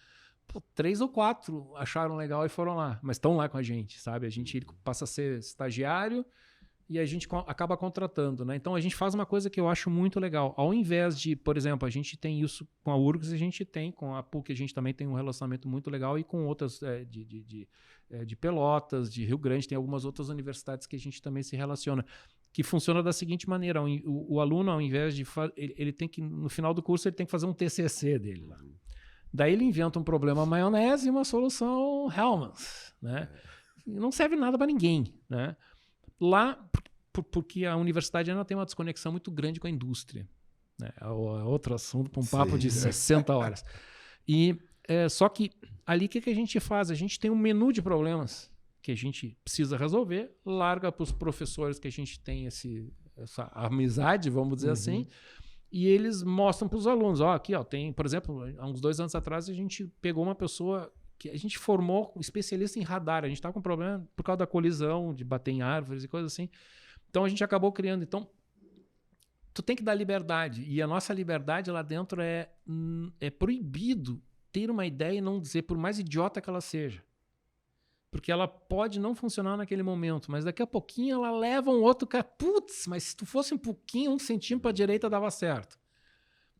3 ou 4 acharam legal e foram lá, mas estão lá com a gente, sabe? A gente passa a ser estagiário e a gente acaba contratando, né? Então a gente faz uma coisa que eu acho muito legal. Ao invés de, por exemplo, a gente tem isso com a URGS, a gente tem com a PUC, a gente também tem um relacionamento muito legal e com outras de Pelotas, de Rio Grande, tem algumas outras universidades que a gente também se relaciona. Que funciona da seguinte maneira, o aluno, ao invés de... ele tem que, no final do curso, ele tem que fazer um TCC dele lá. Daí ele inventa um problema maionese e uma solução Hellmann's, né? Não serve nada para ninguém, né? Lá, porque a universidade ainda tem uma desconexão muito grande com a indústria, né? É outro assunto para um papo de 60 horas. E só que ali o que a gente faz? A gente tem um menu de problemas que a gente precisa resolver, larga para os professores que a gente tem essa amizade, vamos dizer assim, e eles mostram para os alunos, tem, por exemplo, há uns 2 anos atrás a gente pegou uma pessoa que a gente formou especialista em radar, a gente estava com problema por causa da colisão, de bater em árvores e coisas assim, então a gente acabou criando, então tu tem que dar liberdade. E a nossa liberdade lá dentro é proibido ter uma ideia e não dizer, por mais idiota que ela seja. Porque ela pode não funcionar naquele momento, mas daqui a pouquinho ela leva um outro cara. Putz, mas se tu fosse um pouquinho, 1 centímetro para a direita dava certo.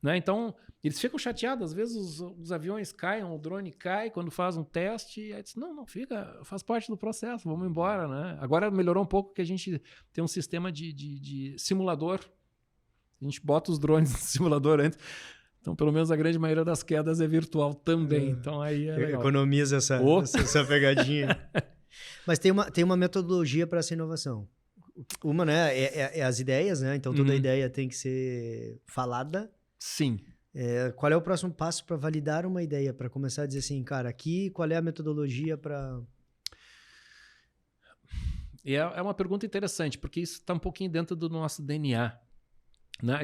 Né? Então, eles ficam chateados. Às vezes os aviões caem, o drone cai quando faz um teste. E aí diz, não, fica, faz parte do processo, vamos embora. Né? Agora melhorou um pouco que a gente tem um sistema de simulador. A gente bota os drones no simulador antes. Então, pelo menos a grande maioria das quedas é virtual também. Então, aí é legal. Economiza essa pegadinha. Mas tem uma metodologia para essa inovação. Uma, né, é as ideias, né? Então, toda ideia tem que ser falada. Sim. Qual é o próximo passo para validar uma ideia? Para começar a dizer assim, cara, aqui, qual é a metodologia para... É uma pergunta interessante, porque isso está um pouquinho dentro do nosso DNA. Né?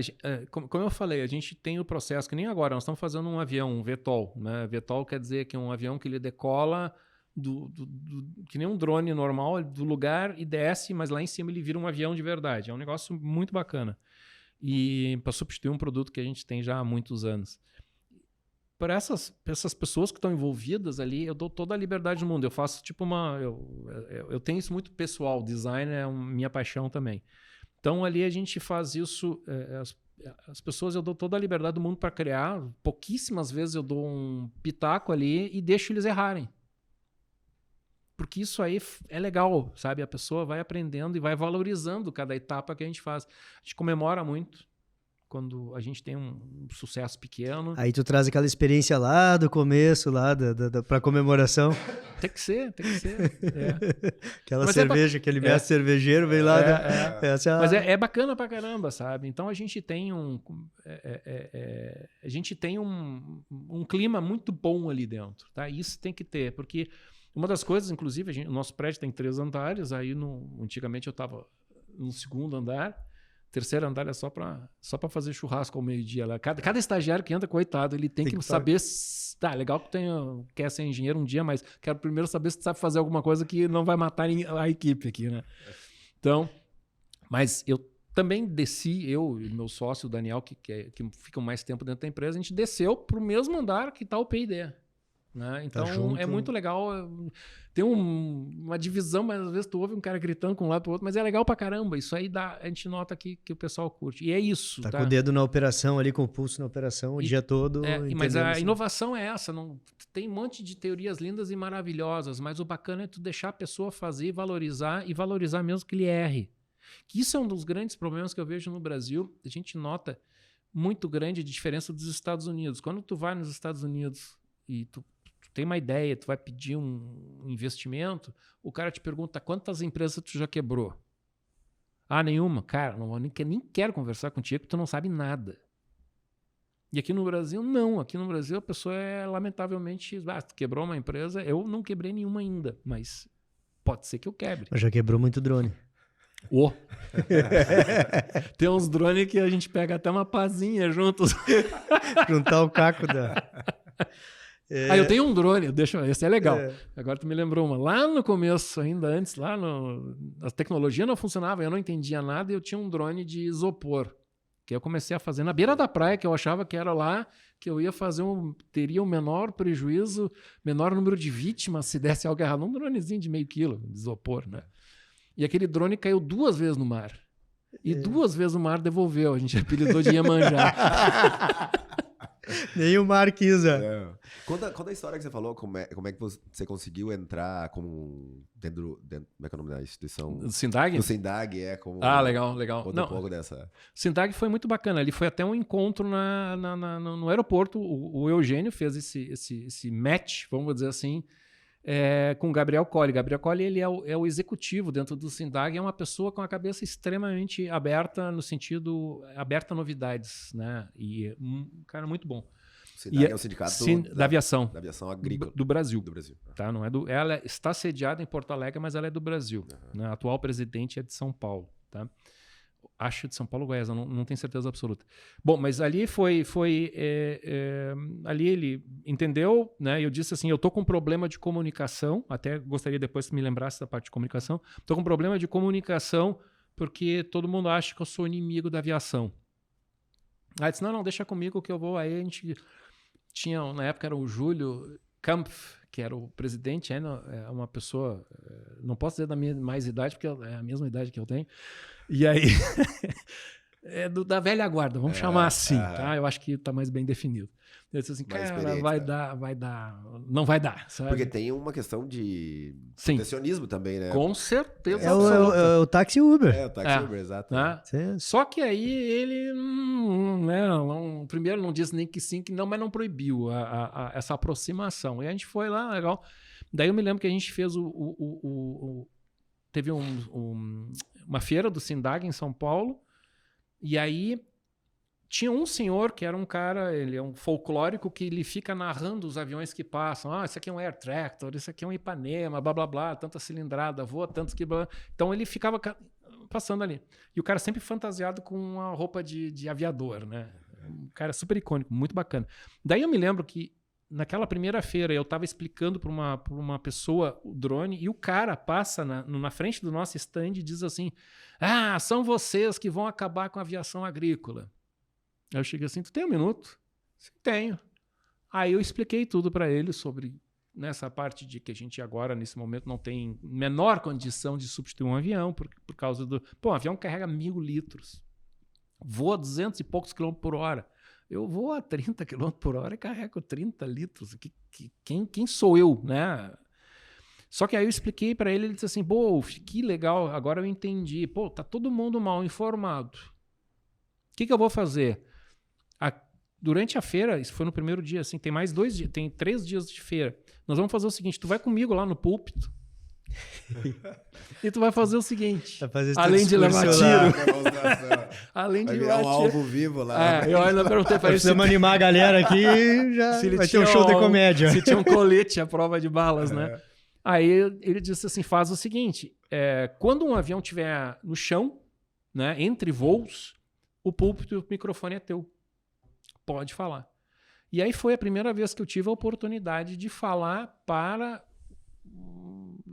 Como eu falei, a gente tem o processo, que nem agora, nós estamos fazendo um avião, um VTOL. Né? VTOL quer dizer que é um avião que ele decola que nem um drone normal, do lugar e desce, mas lá em cima ele vira um avião de verdade. É um negócio muito bacana. E para substituir um produto que a gente tem já há muitos anos. Para essas pessoas que estão envolvidas ali, eu dou toda a liberdade do mundo. Eu faço tipo eu tenho isso muito pessoal, design é minha paixão também. Então, ali a gente faz isso, as pessoas, eu dou toda a liberdade do mundo para criar. Pouquíssimas vezes eu dou um pitaco ali e deixo eles errarem. Porque isso aí é legal, sabe? A pessoa vai aprendendo e vai valorizando cada etapa que a gente faz. A gente comemora muito quando a gente tem um sucesso pequeno. Aí tu traz aquela experiência lá do começo, lá para comemoração. Tem que ser. Aquela cerveja, aquele mestre cervejeiro vem lá. Mas é bacana pra caramba, sabe? Então a gente tem um clima muito bom ali dentro, tá? Isso tem que ter, porque uma das coisas, inclusive, o nosso prédio tem 3 andares, aí antigamente eu estava no 2º andar. 3º andar é só para fazer churrasco ao meio-dia lá. Cada estagiário que entra, coitado, ele tem que saber... Tá, legal que quer ser engenheiro um dia, mas quero primeiro saber se tu sabe fazer alguma coisa que não vai matar a equipe aqui, né? Então, mas eu também desci, eu e meu sócio, o Daniel, que ficam mais tempo dentro da empresa, a gente desceu para o mesmo andar que está o P&D. Né? Então é muito legal. Tem uma divisão, mas às vezes tu ouve um cara gritando com um lado pro outro, mas é legal pra caramba. Isso aí a gente nota que o pessoal curte. E é isso. Tá com o dedo na operação ali, com o pulso na operação o dia todo. Mas a inovação é essa. Tem um monte de teorias lindas e maravilhosas, mas o bacana é tu deixar a pessoa fazer e valorizar mesmo que ele erre. Que isso é um dos grandes problemas que eu vejo no Brasil. A gente nota muito grande de diferença dos Estados Unidos. Quando tu vai nos Estados Unidos e tu tem uma ideia, tu vai pedir um investimento, o cara te pergunta quantas empresas tu já quebrou. Ah, nenhuma? Cara, nem quero conversar contigo, tu não sabe nada. E aqui no Brasil, não. Aqui no Brasil a pessoa lamentavelmente, tu quebrou uma empresa, eu não quebrei nenhuma ainda, mas pode ser que eu quebre. Mas já quebrou muito drone. Tem uns drones que a gente pega até uma pazinha juntos. Juntar o caco da... eu tenho um drone, esse é legal. Agora tu me lembrou uma. Lá no começo, ainda antes, a tecnologia não funcionava, eu não entendia nada e eu tinha um drone de isopor, que eu comecei a fazer na beira da praia, que eu achava que era lá que eu ia fazer teria o menor prejuízo, menor número de vítimas se desse algo errado. Um dronezinho de meio quilo de isopor, né? E aquele drone caiu 2 vezes no mar. E 2 vezes o mar devolveu. A gente apelidou de Iemanjá. Nem o Marquisa. Conta a história que você falou, como é que você conseguiu entrar dentro como é que é o nome da instituição? Do SINDAG? Do SINDAG, legal. Conta um pouco dessa. O SINDAG foi muito bacana, ele foi até um encontro no aeroporto, o Eugênio fez esse match, vamos dizer assim, com o Gabriel Colli. Gabriel Colli, ele é o executivo dentro do SINDAG, é uma pessoa com a cabeça extremamente aberta, no sentido, aberta a novidades, né? E um cara muito bom. O SINDAG é o sindicato da aviação. Da aviação agrícola. Do Brasil. Do Brasil. Tá? Não é ela está sediada em Porto Alegre, mas ela é do Brasil. Né? A atual presidente é de São Paulo. Tá? Acho de São Paulo, Goiás, não tenho certeza absoluta. Bom, mas ali ali ele entendeu, né? Eu disse assim, eu tô com problema de comunicação, até gostaria depois que me lembrasse da parte de comunicação, tô com problema de comunicação porque todo mundo acha que eu sou inimigo da aviação. Aí disse, não, deixa comigo que eu vou. Aí a gente tinha, na época era o Júlio Kampf, que era o presidente, é uma pessoa, não posso dizer da minha mais idade, porque é a mesma idade que eu tenho. E aí, da velha guarda, vamos chamar assim, tá? Eu acho que tá mais bem definido. Eu disse assim, cara, vai dar, não vai dar, sabe? Porque tem uma questão de protecionismo também, né? Com certeza. É o táxi Uber. É, o táxi Uber, exato. Né? Só que aí ele, primeiro não disse nem que sim, que não, mas não proibiu essa aproximação. E a gente foi lá, legal. Daí eu me lembro que a gente fez teve uma feira do SINDAG em São Paulo, e aí tinha um senhor que era um cara, ele é um folclórico que ele fica narrando os aviões que passam. Isso aqui é um Air Tractor, isso aqui é um Ipanema, blá, blá, blá, tanta cilindrada, voa tantos que... Blá. Então ele ficava passando ali. E o cara sempre fantasiado com uma roupa de aviador, né? Um cara super icônico, muito bacana. Daí eu me lembro que naquela primeira feira eu estava explicando para uma pessoa o drone e o cara passa na frente do nosso stand e diz assim, são vocês que vão acabar com a aviação agrícola. Aí eu cheguei assim, tu tem um minuto? Sim, tenho. Aí eu expliquei tudo para ele sobre nessa parte de que a gente agora, nesse momento, não tem menor condição de substituir um avião por causa do... Pô, um avião carrega 1.000 litros. Voa 200 e poucos quilômetros por hora. Eu vou a 30 quilômetros por hora e carrego 30 litros. Quem sou eu, né? Só que aí eu expliquei para ele, ele disse assim, pô, que legal, agora eu entendi. Pô, tá todo mundo mal informado. O que eu vou fazer? Durante a feira, isso foi no primeiro dia, assim, tem mais 2 dias, tem 3 dias de feira. Nós vamos fazer o seguinte, tu vai comigo lá no púlpito e tu vai fazer o seguinte, além de levar tiro, além de levar tiro, um alvo vivo lá. Eu ainda perguntei para ele se animar a galera aqui, já se vai ter um show de comédia. Se tinha um colete à prova de balas, né? Aí ele disse assim, faz o seguinte, quando um avião estiver no chão, né, entre voos, o púlpito e o microfone é teu. Pode falar. E aí foi a primeira vez que eu tive a oportunidade de falar para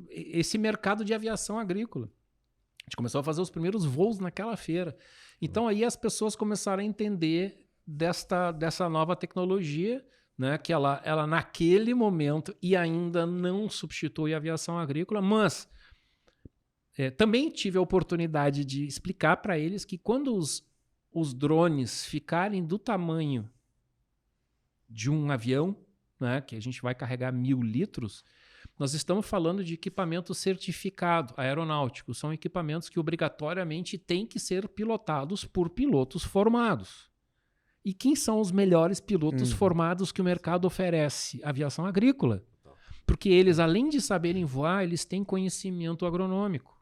esse mercado de aviação agrícola. A gente começou a fazer os primeiros voos naquela feira. Então aí as pessoas começaram a entender dessa nova tecnologia, né, que ela naquele momento e ainda não substitui a aviação agrícola, mas também tive a oportunidade de explicar para eles que quando os drones ficarem do tamanho de um avião, né, que a gente vai carregar 1.000 litros, nós estamos falando de equipamento certificado aeronáutico. São equipamentos que obrigatoriamente têm que ser pilotados por pilotos formados. E quem são os melhores pilotos formados que o mercado oferece? Aviação agrícola. Porque eles, além de saberem voar, eles têm conhecimento agronômico.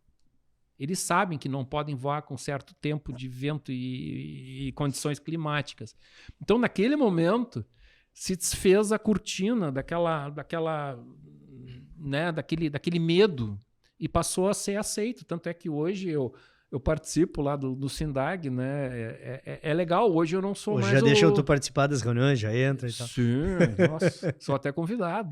Eles sabem que não podem voar com certo tempo de vento e condições climáticas. Então, naquele momento, se desfez a cortina daquele medo e passou a ser aceito. Tanto é que hoje eu participo lá do SINDAG, né? É legal, hoje eu não sou hoje mais já deixa tu participar das reuniões, já entra e tal. Sim, nossa, sou até convidado.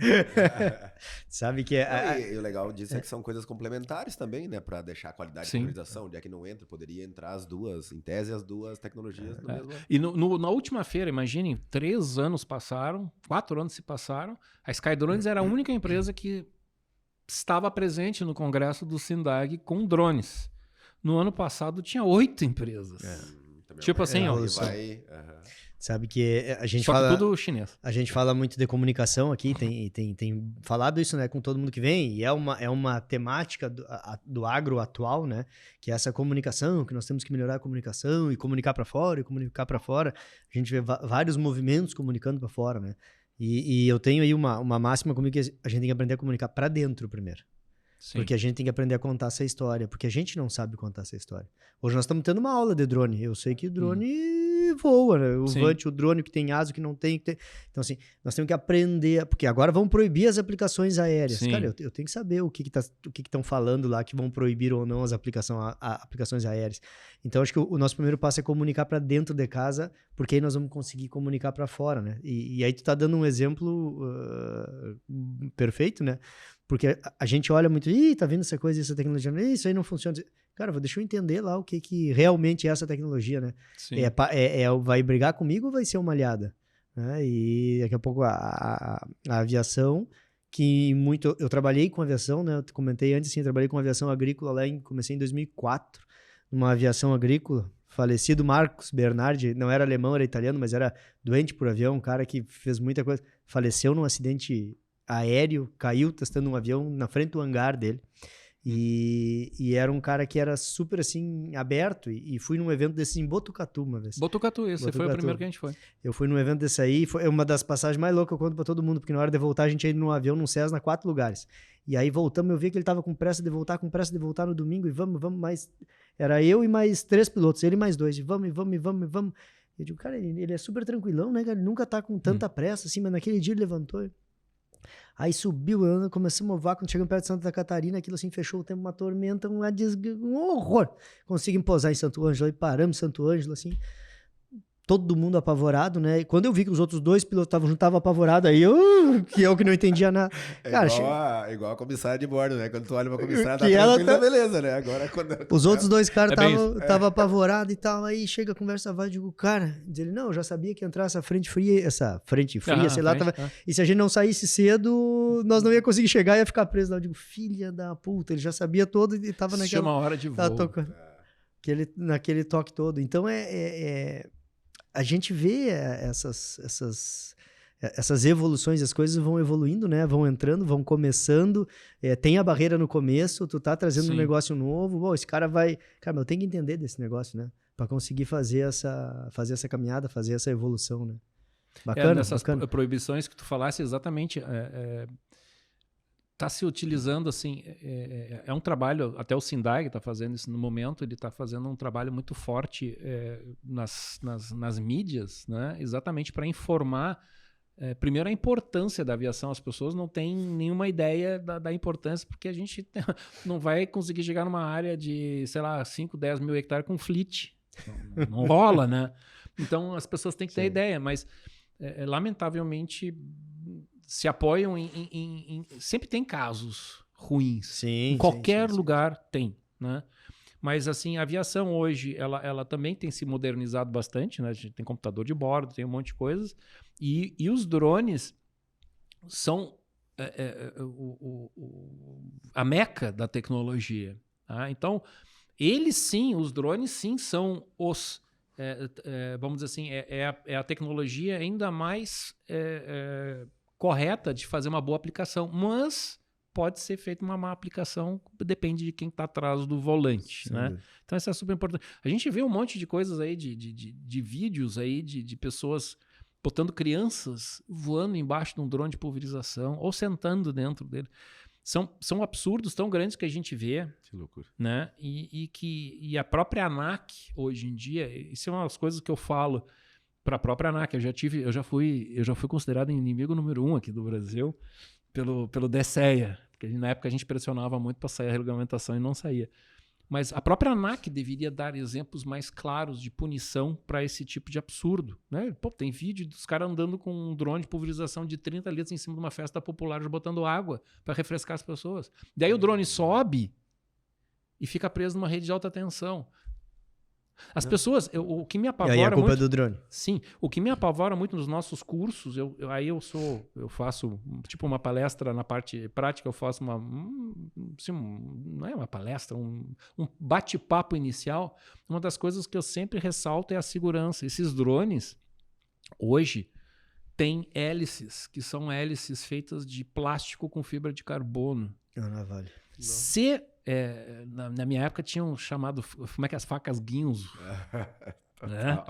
Sabe que E o legal disso é que são coisas complementares também, né? Para deixar a qualidade de organização, onde é que não entra, poderia entrar as duas, em tese, as duas tecnologias no mesmo. E na última feira, imaginem, 3 anos passaram, 4 anos se passaram, a Skydrones era a única empresa que estava presente no congresso do SINDAG com drones. No ano passado tinha 8 empresas. Tipo assim, Sabe que a gente só fala... que tudo chinês. A gente fala muito de comunicação aqui, tem falado isso, né, com todo mundo que vem, e é uma temática do agro atual, né, que é essa comunicação, que nós temos que melhorar a comunicação e comunicar para fora, A gente vê vários movimentos comunicando para fora, né, e eu tenho aí uma máxima comigo que a gente tem que aprender a comunicar para dentro primeiro. Sim. Porque a gente tem que aprender a contar essa história, porque a gente não sabe contar essa história. Hoje nós estamos tendo uma aula de drone. Eu sei que drone voa, né? O drone que tem asa, que não tem, Então, assim, nós temos que aprender, porque agora vão proibir as aplicações aéreas. Sim. Cara, eu tenho que saber o que estão falando lá, que vão proibir ou não as aplicações aéreas. Então, acho que o nosso primeiro passo é comunicar para dentro de casa, porque aí nós vamos conseguir comunicar para fora, né? E aí tu tá dando um exemplo perfeito, né? Porque a gente olha muito, tá vendo essa coisa, essa tecnologia, isso aí não funciona. Cara, deixa eu entender lá o que realmente é essa tecnologia, né? Sim. Vai brigar comigo ou vai ser uma aliada? Né? E daqui a pouco a aviação, que muito... Eu trabalhei com aviação, né? Eu comentei antes, sim, eu trabalhei com aviação agrícola lá, comecei em 2004, numa aviação agrícola. Falecido Marcos Bernardi, não era alemão, era italiano, mas era doente por avião, um cara que fez muita coisa. Faleceu num acidente aéreo, caiu testando um avião na frente do hangar dele. E era um cara que era super, assim, aberto. E fui num evento desse em Botucatu uma vez. Botucatu, esse foi o primeiro que a gente foi. Eu fui num evento desse aí, foi uma das passagens mais loucas que eu conto pra todo mundo, porque na hora de voltar a gente ia no avião, num Cessna, 4 lugares. E aí voltamos, eu vi que ele tava com pressa de voltar no domingo, e vamos, mais... Era eu e mais 3 pilotos, ele e mais 2, e vamos. Eu digo, cara, ele é super tranquilão, né, cara? Ele nunca tá com tanta pressa, assim, mas naquele dia ele levantou. Aí subiu, começamos a voar, quando chegamos perto de Santa Catarina, aquilo assim fechou o tempo, uma tormenta, um horror. Conseguimos pousar em Santo Ângelo, aí paramos em Santo Ângelo, assim, todo mundo apavorado, né? E quando eu vi que os outros 2 pilotos estavam juntos, estavam apavorados, aí eu que não entendia nada. Cara, igual a comissária de bordo, né? Quando tu olha pra comissária, tá tranquila, beleza, né? Agora quando... Os outros 2 caras estavam apavorados e tal, aí chega a conversa, vai, eu digo, cara, diz ele, não, eu já sabia que ia entrar essa frente fria, sei lá, e se a gente não saísse cedo, nós não ia conseguir chegar e ia ficar preso lá. Eu digo, filha da puta, ele já sabia todo e tava naquela... Chama a hora de voo. Naquele toque todo. Então, a gente vê essas evoluções, as coisas vão evoluindo, né? Vão entrando, vão começando. Tem a barreira no começo, tu tá trazendo um negócio novo. Esse cara vai... Cara, eu tenho que entender desse negócio, né? Para conseguir fazer essa caminhada, fazer essa evolução, né? Bacana, nessas bacana. proibições que tu falasse, exatamente... Está se utilizando, assim, é um trabalho, até o Sindai está fazendo isso no momento, ele está fazendo um trabalho muito forte nas mídias, né? Exatamente para informar, primeiro, a importância da aviação. As pessoas não têm nenhuma ideia da importância, porque a gente não vai conseguir chegar numa área de, sei lá, 5, 10 mil hectares com fleet. Não rola, né? Então, as pessoas têm que ter ideia, mas, lamentavelmente... se apoiam sempre tem casos ruins. Sim, em qualquer lugar tem, né? Mas, assim, a aviação hoje, ela também tem se modernizado bastante, né? A gente tem computador de bordo, tem um monte de coisas. E os drones são a meca da tecnologia. Tá? Então, os drones sim são os... vamos dizer assim, é a tecnologia ainda mais... correta de fazer uma boa aplicação, mas pode ser feita uma má aplicação, depende de quem está atrás do volante, né? Então isso é super importante. A gente vê um monte de coisas aí, de vídeos aí de pessoas botando crianças voando embaixo de um drone de pulverização ou sentando dentro dele. São absurdos tão grandes que a gente vê. Que loucura. Né? E a própria ANAC, hoje em dia, isso é uma das coisas que eu falo para a própria ANAC. Eu já fui considerado inimigo número 1 aqui do Brasil pelo DSEA, porque na época a gente pressionava muito para sair a regulamentação e não saía. Mas a própria ANAC deveria dar exemplos mais claros de punição para esse tipo de absurdo. Né? Pô, tem vídeo dos caras andando com um drone de pulverização de 30 litros em cima de uma festa popular, botando água para refrescar as pessoas. Daí o drone sobe e fica preso numa rede de alta tensão. As pessoas, o que me apavora muito... E aí a culpa muito, é do drone. Sim, o que me apavora muito nos nossos cursos, eu faço tipo uma palestra na parte prática, eu faço não é uma palestra, um bate-papo inicial. Uma das coisas que eu sempre ressalto é a segurança. Esses drones, hoje, têm hélices, que são hélices feitas de plástico com fibra de carbono. Não vale. Na minha época tinham chamado, como é que as facas guinzo, né?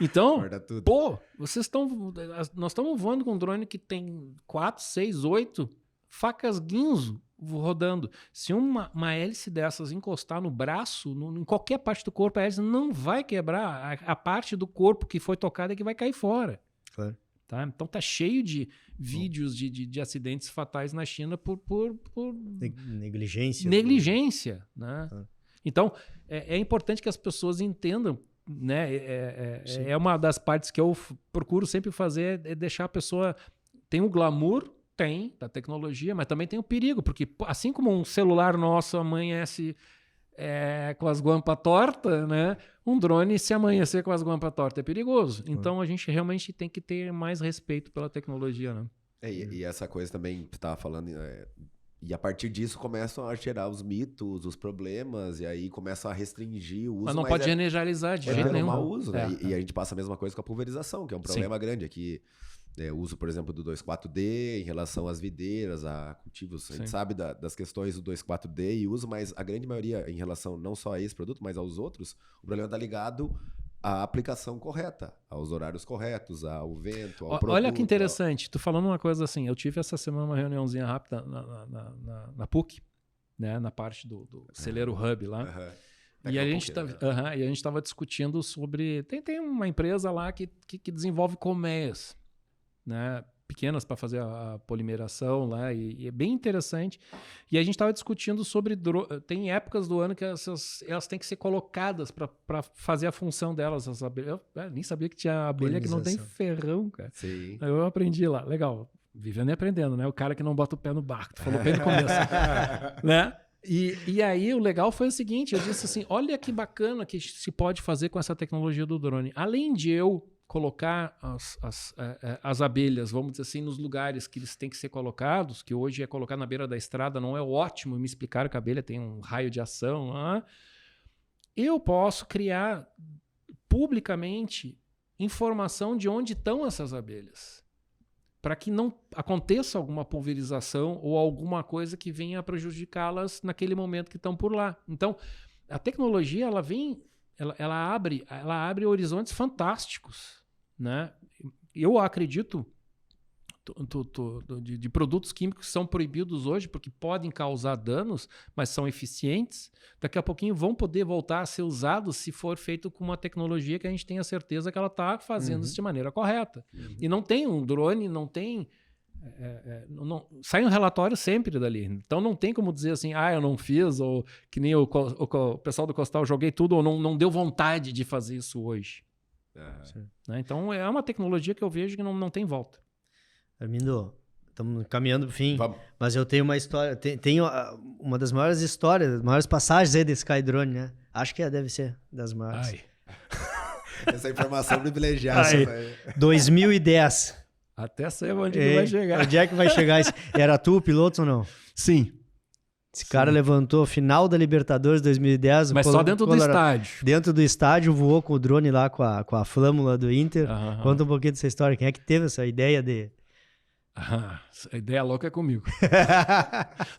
Então, pô, nós estamos voando com um drone que tem 4, 6, 8 facas guinzo rodando. Se uma hélice dessas encostar no braço, em qualquer parte do corpo, a hélice não vai quebrar. A parte do corpo que foi tocada é que vai cair fora. Claro. Tá? Então tá cheio de vídeos de acidentes fatais na China por negligência. Negligência, né? Então é importante que as pessoas entendam, né? É uma das partes que eu procuro sempre fazer, é deixar a pessoa... Tem o glamour Tem, da tecnologia, mas também tem o perigo, porque assim como um celular nosso amanhece com as guampas tortas, né? Um drone, se amanhecer com as guampas tortas, é perigoso. Então, a gente realmente tem que ter mais respeito pela tecnologia, né? E essa coisa também que você estava falando, e a partir disso começam a gerar os mitos, os problemas, e aí começam a restringir o uso. Mas não pode generalizar de jeito nenhum. Mau uso, né? E a gente passa a mesma coisa com a pulverização, que é um problema grande aqui. O uso, por exemplo, do 2,4-D em relação às videiras, a cultivos. A gente sabe das questões do 2,4-D e uso, mas a grande maioria em relação não só a esse produto, mas aos outros, o problema está ligado à aplicação correta, aos horários corretos, ao vento, ao produto. Olha que interessante, tu falando uma coisa assim, eu tive essa semana uma reuniãozinha rápida na PUC, né, na parte do celeiro Hub lá. E a gente estava discutindo sobre... Tem uma empresa lá que desenvolve colmeias, né, pequenas para fazer a polimeração lá, e é bem interessante. E a gente estava discutindo sobre... Tem épocas do ano que elas têm que ser colocadas para fazer a função delas. As abelhas. Eu nem sabia que tinha abelha que não tem ferrão, cara. Sim. Eu aprendi lá. Legal. Vivendo e aprendendo, né? O cara que não bota o pé no barco. Tu falou bem no começo. Né? E aí o legal foi o seguinte, eu disse assim, olha que bacana que se pode fazer com essa tecnologia do drone. Além de eu colocar as abelhas, vamos dizer assim, nos lugares que eles têm que ser colocados, que hoje é colocar na beira da estrada, não é ótimo, me explicaram que a abelha tem um raio de ação. Eu posso criar publicamente informação de onde estão essas abelhas, para que não aconteça alguma pulverização ou alguma coisa que venha a prejudicá-las naquele momento que estão por lá. Então, a tecnologia ela abre horizontes fantásticos, né? Eu acredito de produtos químicos que são proibidos hoje porque podem causar danos, mas são eficientes. Daqui a pouquinho vão poder voltar a ser usados se for feito com uma tecnologia que a gente tenha certeza que ela está fazendo isso de maneira correta. E não tem um drone, não tem... sai um relatório sempre dali. Então não tem como dizer assim, eu não fiz, ou que nem o pessoal do Costal, joguei tudo, ou não deu vontade de fazer isso hoje. Né? Então é uma tecnologia que eu vejo que não tem volta. Armindo, estamos caminhando para o fim, mas eu tenho uma história, tenho uma das maiores histórias, maiores passagens aí desse Skydrone, né? Acho que deve ser das maiores. Essa informação privilegiada. 2010. Até sei onde que vai chegar. Onde é que vai chegar? Era tu o piloto ou não? Sim. Esse cara levantou final da Libertadores 2010. Mas só dentro do estádio. Dentro do estádio, voou com o drone lá, com a flâmula do Inter. Conta um pouquinho dessa história. Quem é que teve essa ideia de... A ideia louca é comigo.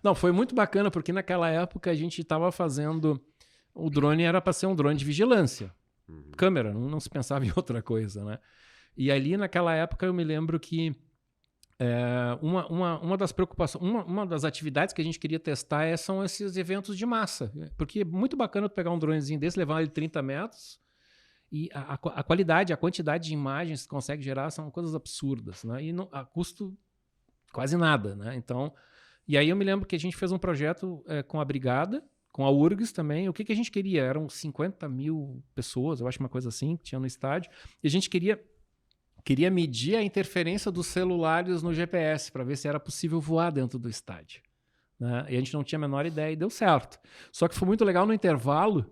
Não, foi muito bacana, porque naquela época a gente estava fazendo... O drone era para ser um drone de vigilância. Câmera, não se pensava em outra coisa, né? E ali naquela época eu me lembro que uma das preocupações, uma das atividades que a gente queria testar são esses eventos de massa. Porque é muito bacana tu pegar um dronezinho desse, levar ele 30 metros... E a qualidade, a quantidade de imagens que consegue gerar são coisas absurdas, né? E a custo quase nada, né? Então, e aí eu me lembro que a gente fez um projeto com a Brigada, com a URGS também. O que a gente queria? Eram 50 mil pessoas, eu acho uma coisa assim, que tinha no estádio. E a gente queria medir a interferência dos celulares no GPS para ver se era possível voar dentro do estádio, né? E a gente não tinha a menor ideia e deu certo. Só que foi muito legal no intervalo.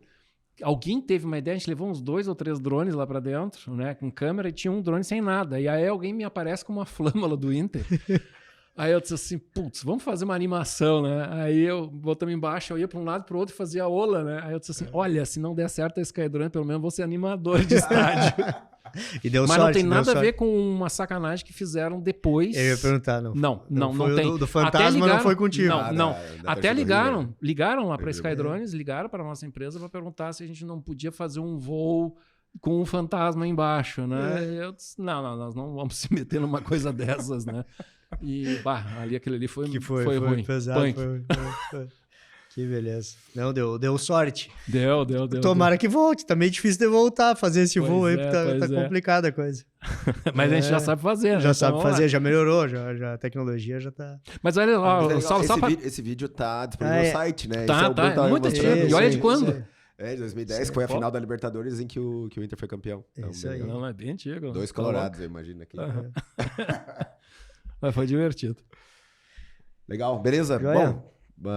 Alguém teve uma ideia, a gente levou uns 2 ou 3 drones lá pra dentro, né, com câmera, e tinha um drone sem nada. E aí alguém me aparece com uma flâmula do Inter. Aí eu disse assim, putz, vamos fazer uma animação, né? Aí eu botamos embaixo, eu ia pra um lado e pro outro e fazia a ola, né? Aí eu disse assim, olha, se não der certo esse Skydrone, pelo menos vou ser animador de estádio. E deu Mas sorte, não tem nada a ver com uma sacanagem que fizeram depois. Eu ia perguntar, não. Não tem. Do fantasma não foi contigo. Não. Até ligaram lá para Skydrones, ligaram para nossa empresa para perguntar se a gente não podia fazer um voo com um fantasma embaixo, né? Eu disse, não, nós não vamos se meter numa coisa dessas, né? E, ali aquele ali foi ruim. Pesado, foi. Que beleza. Não, deu sorte. Deu. Tomara que volte. Tá meio difícil de voltar, fazer esse voo aí, porque tá complicada a coisa. Mas a gente já sabe fazer, né? Já sabe fazer, já melhorou, já a tecnologia já tá... Mas olha lá, esse vídeo tá disponível no site, né? Tá, é muito antigo. E olha de quando? De 2010, que foi a final da Libertadores em que o Inter foi campeão. Então, isso aí. Não, é bem antigo. 2 colorados, eu imagino aqui. Mas foi divertido. Legal, beleza? Joia. Bom,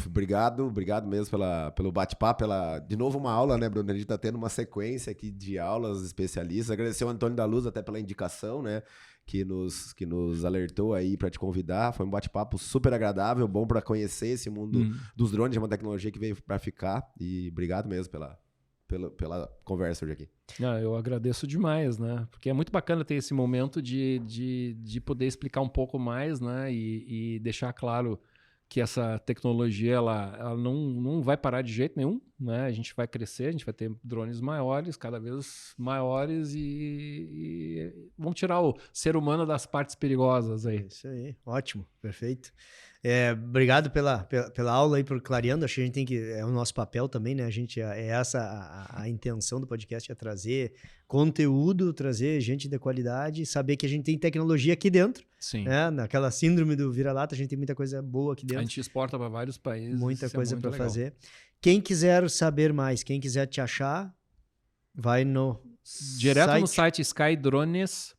obrigado mesmo pelo bate-papo, de novo uma aula, né, Bruno? A gente tá tendo uma sequência aqui de aulas especialistas. Agradecer ao Antônio da Luz até pela indicação, né, que nos alertou aí para te convidar. Foi um bate-papo super agradável, bom para conhecer esse mundo dos drones, é uma tecnologia que veio para ficar. E obrigado mesmo pela conversa hoje aqui. Eu agradeço demais, né? Porque é muito bacana ter esse momento de poder explicar um pouco mais, né? E deixar claro que essa tecnologia ela não vai parar de jeito nenhum, né? A gente vai crescer, a gente vai ter drones maiores, cada vez maiores e vamos tirar o ser humano das partes perigosas aí. Isso aí, ótimo, perfeito. Obrigado pela aula aí, por clareando. Acho que a gente tem que, é o nosso papel também, né? A gente, a intenção do podcast é trazer conteúdo, trazer gente de qualidade, saber que a gente tem tecnologia aqui dentro. Sim. Né? Naquela síndrome do vira-lata, a gente tem muita coisa boa aqui dentro. A gente exporta para vários países. Muita coisa para legal. fazer. Quem quiser saber mais, quem quiser te achar, vai direto site. no site skydrones.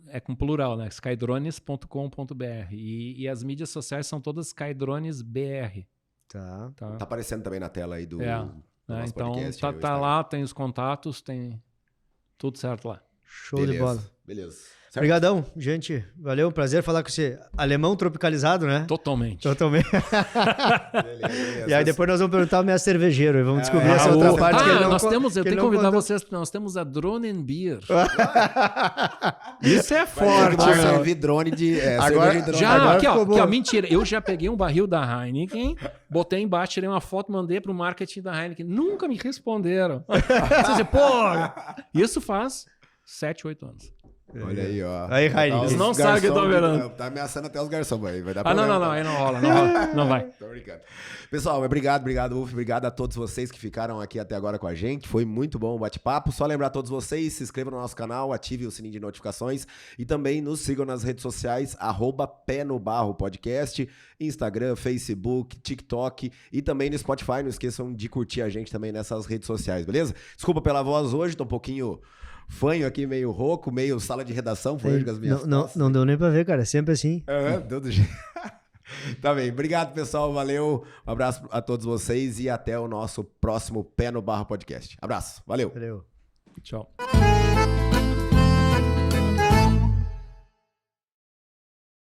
É com plural, né? skydrones.com.br. E as mídias sociais são todas skydronesbr. Tá. Tá aparecendo também na tela aí do nosso então podcast. tá lá, tem os contatos, tem tudo certo lá. Show de bola. Beleza. Obrigadão, gente. Valeu, um prazer falar com você. Alemão tropicalizado, né? Totalmente. Beleza. E aí depois nós vamos perguntar ao mestre cervejeiro e vamos descobrir essa outra parte que ele não eu tenho que convidar vocês, nós temos a Dronen Beer. Isso é forte, vai meu. servir drone de Agora- cerveja de drone. Já, Agora aqui, ficou bom. ó, mentira. Eu já peguei um barril da Heineken, botei embaixo, tirei uma foto, mandei pro marketing da Heineken. Nunca me responderam. Você diz, pô, isso faz 7, 8 anos. Olha aí, ó. Aí, Heineken. Os Eles não sabem que eu tô garçom virando. Tá ameaçando até os garçons, aí vai dar Não, problema. aí não rola, não vai. Tô brincando. Pessoal, obrigado, Uf. Obrigado a todos vocês que ficaram aqui até agora com a gente. Foi muito bom o bate-papo. Só lembrar a todos vocês, se inscrevam no nosso canal, ative o sininho de notificações e também nos sigam nas redes sociais, @Pé no Barro Podcast, Instagram, Facebook, TikTok e também no Spotify. Não esqueçam de curtir a gente também nessas redes sociais, beleza? Desculpa pela voz hoje, tô um pouquinho fanho aqui, meio rouco, meio sala de redação. Foi hoje com as minhas Não deu nem pra ver, cara. É sempre assim. Deu do jeito. Tá bem. Obrigado, pessoal. Valeu. Um abraço a todos vocês e até o nosso próximo Pé no Barro Podcast. Abraço. Valeu. Valeu. Tchau.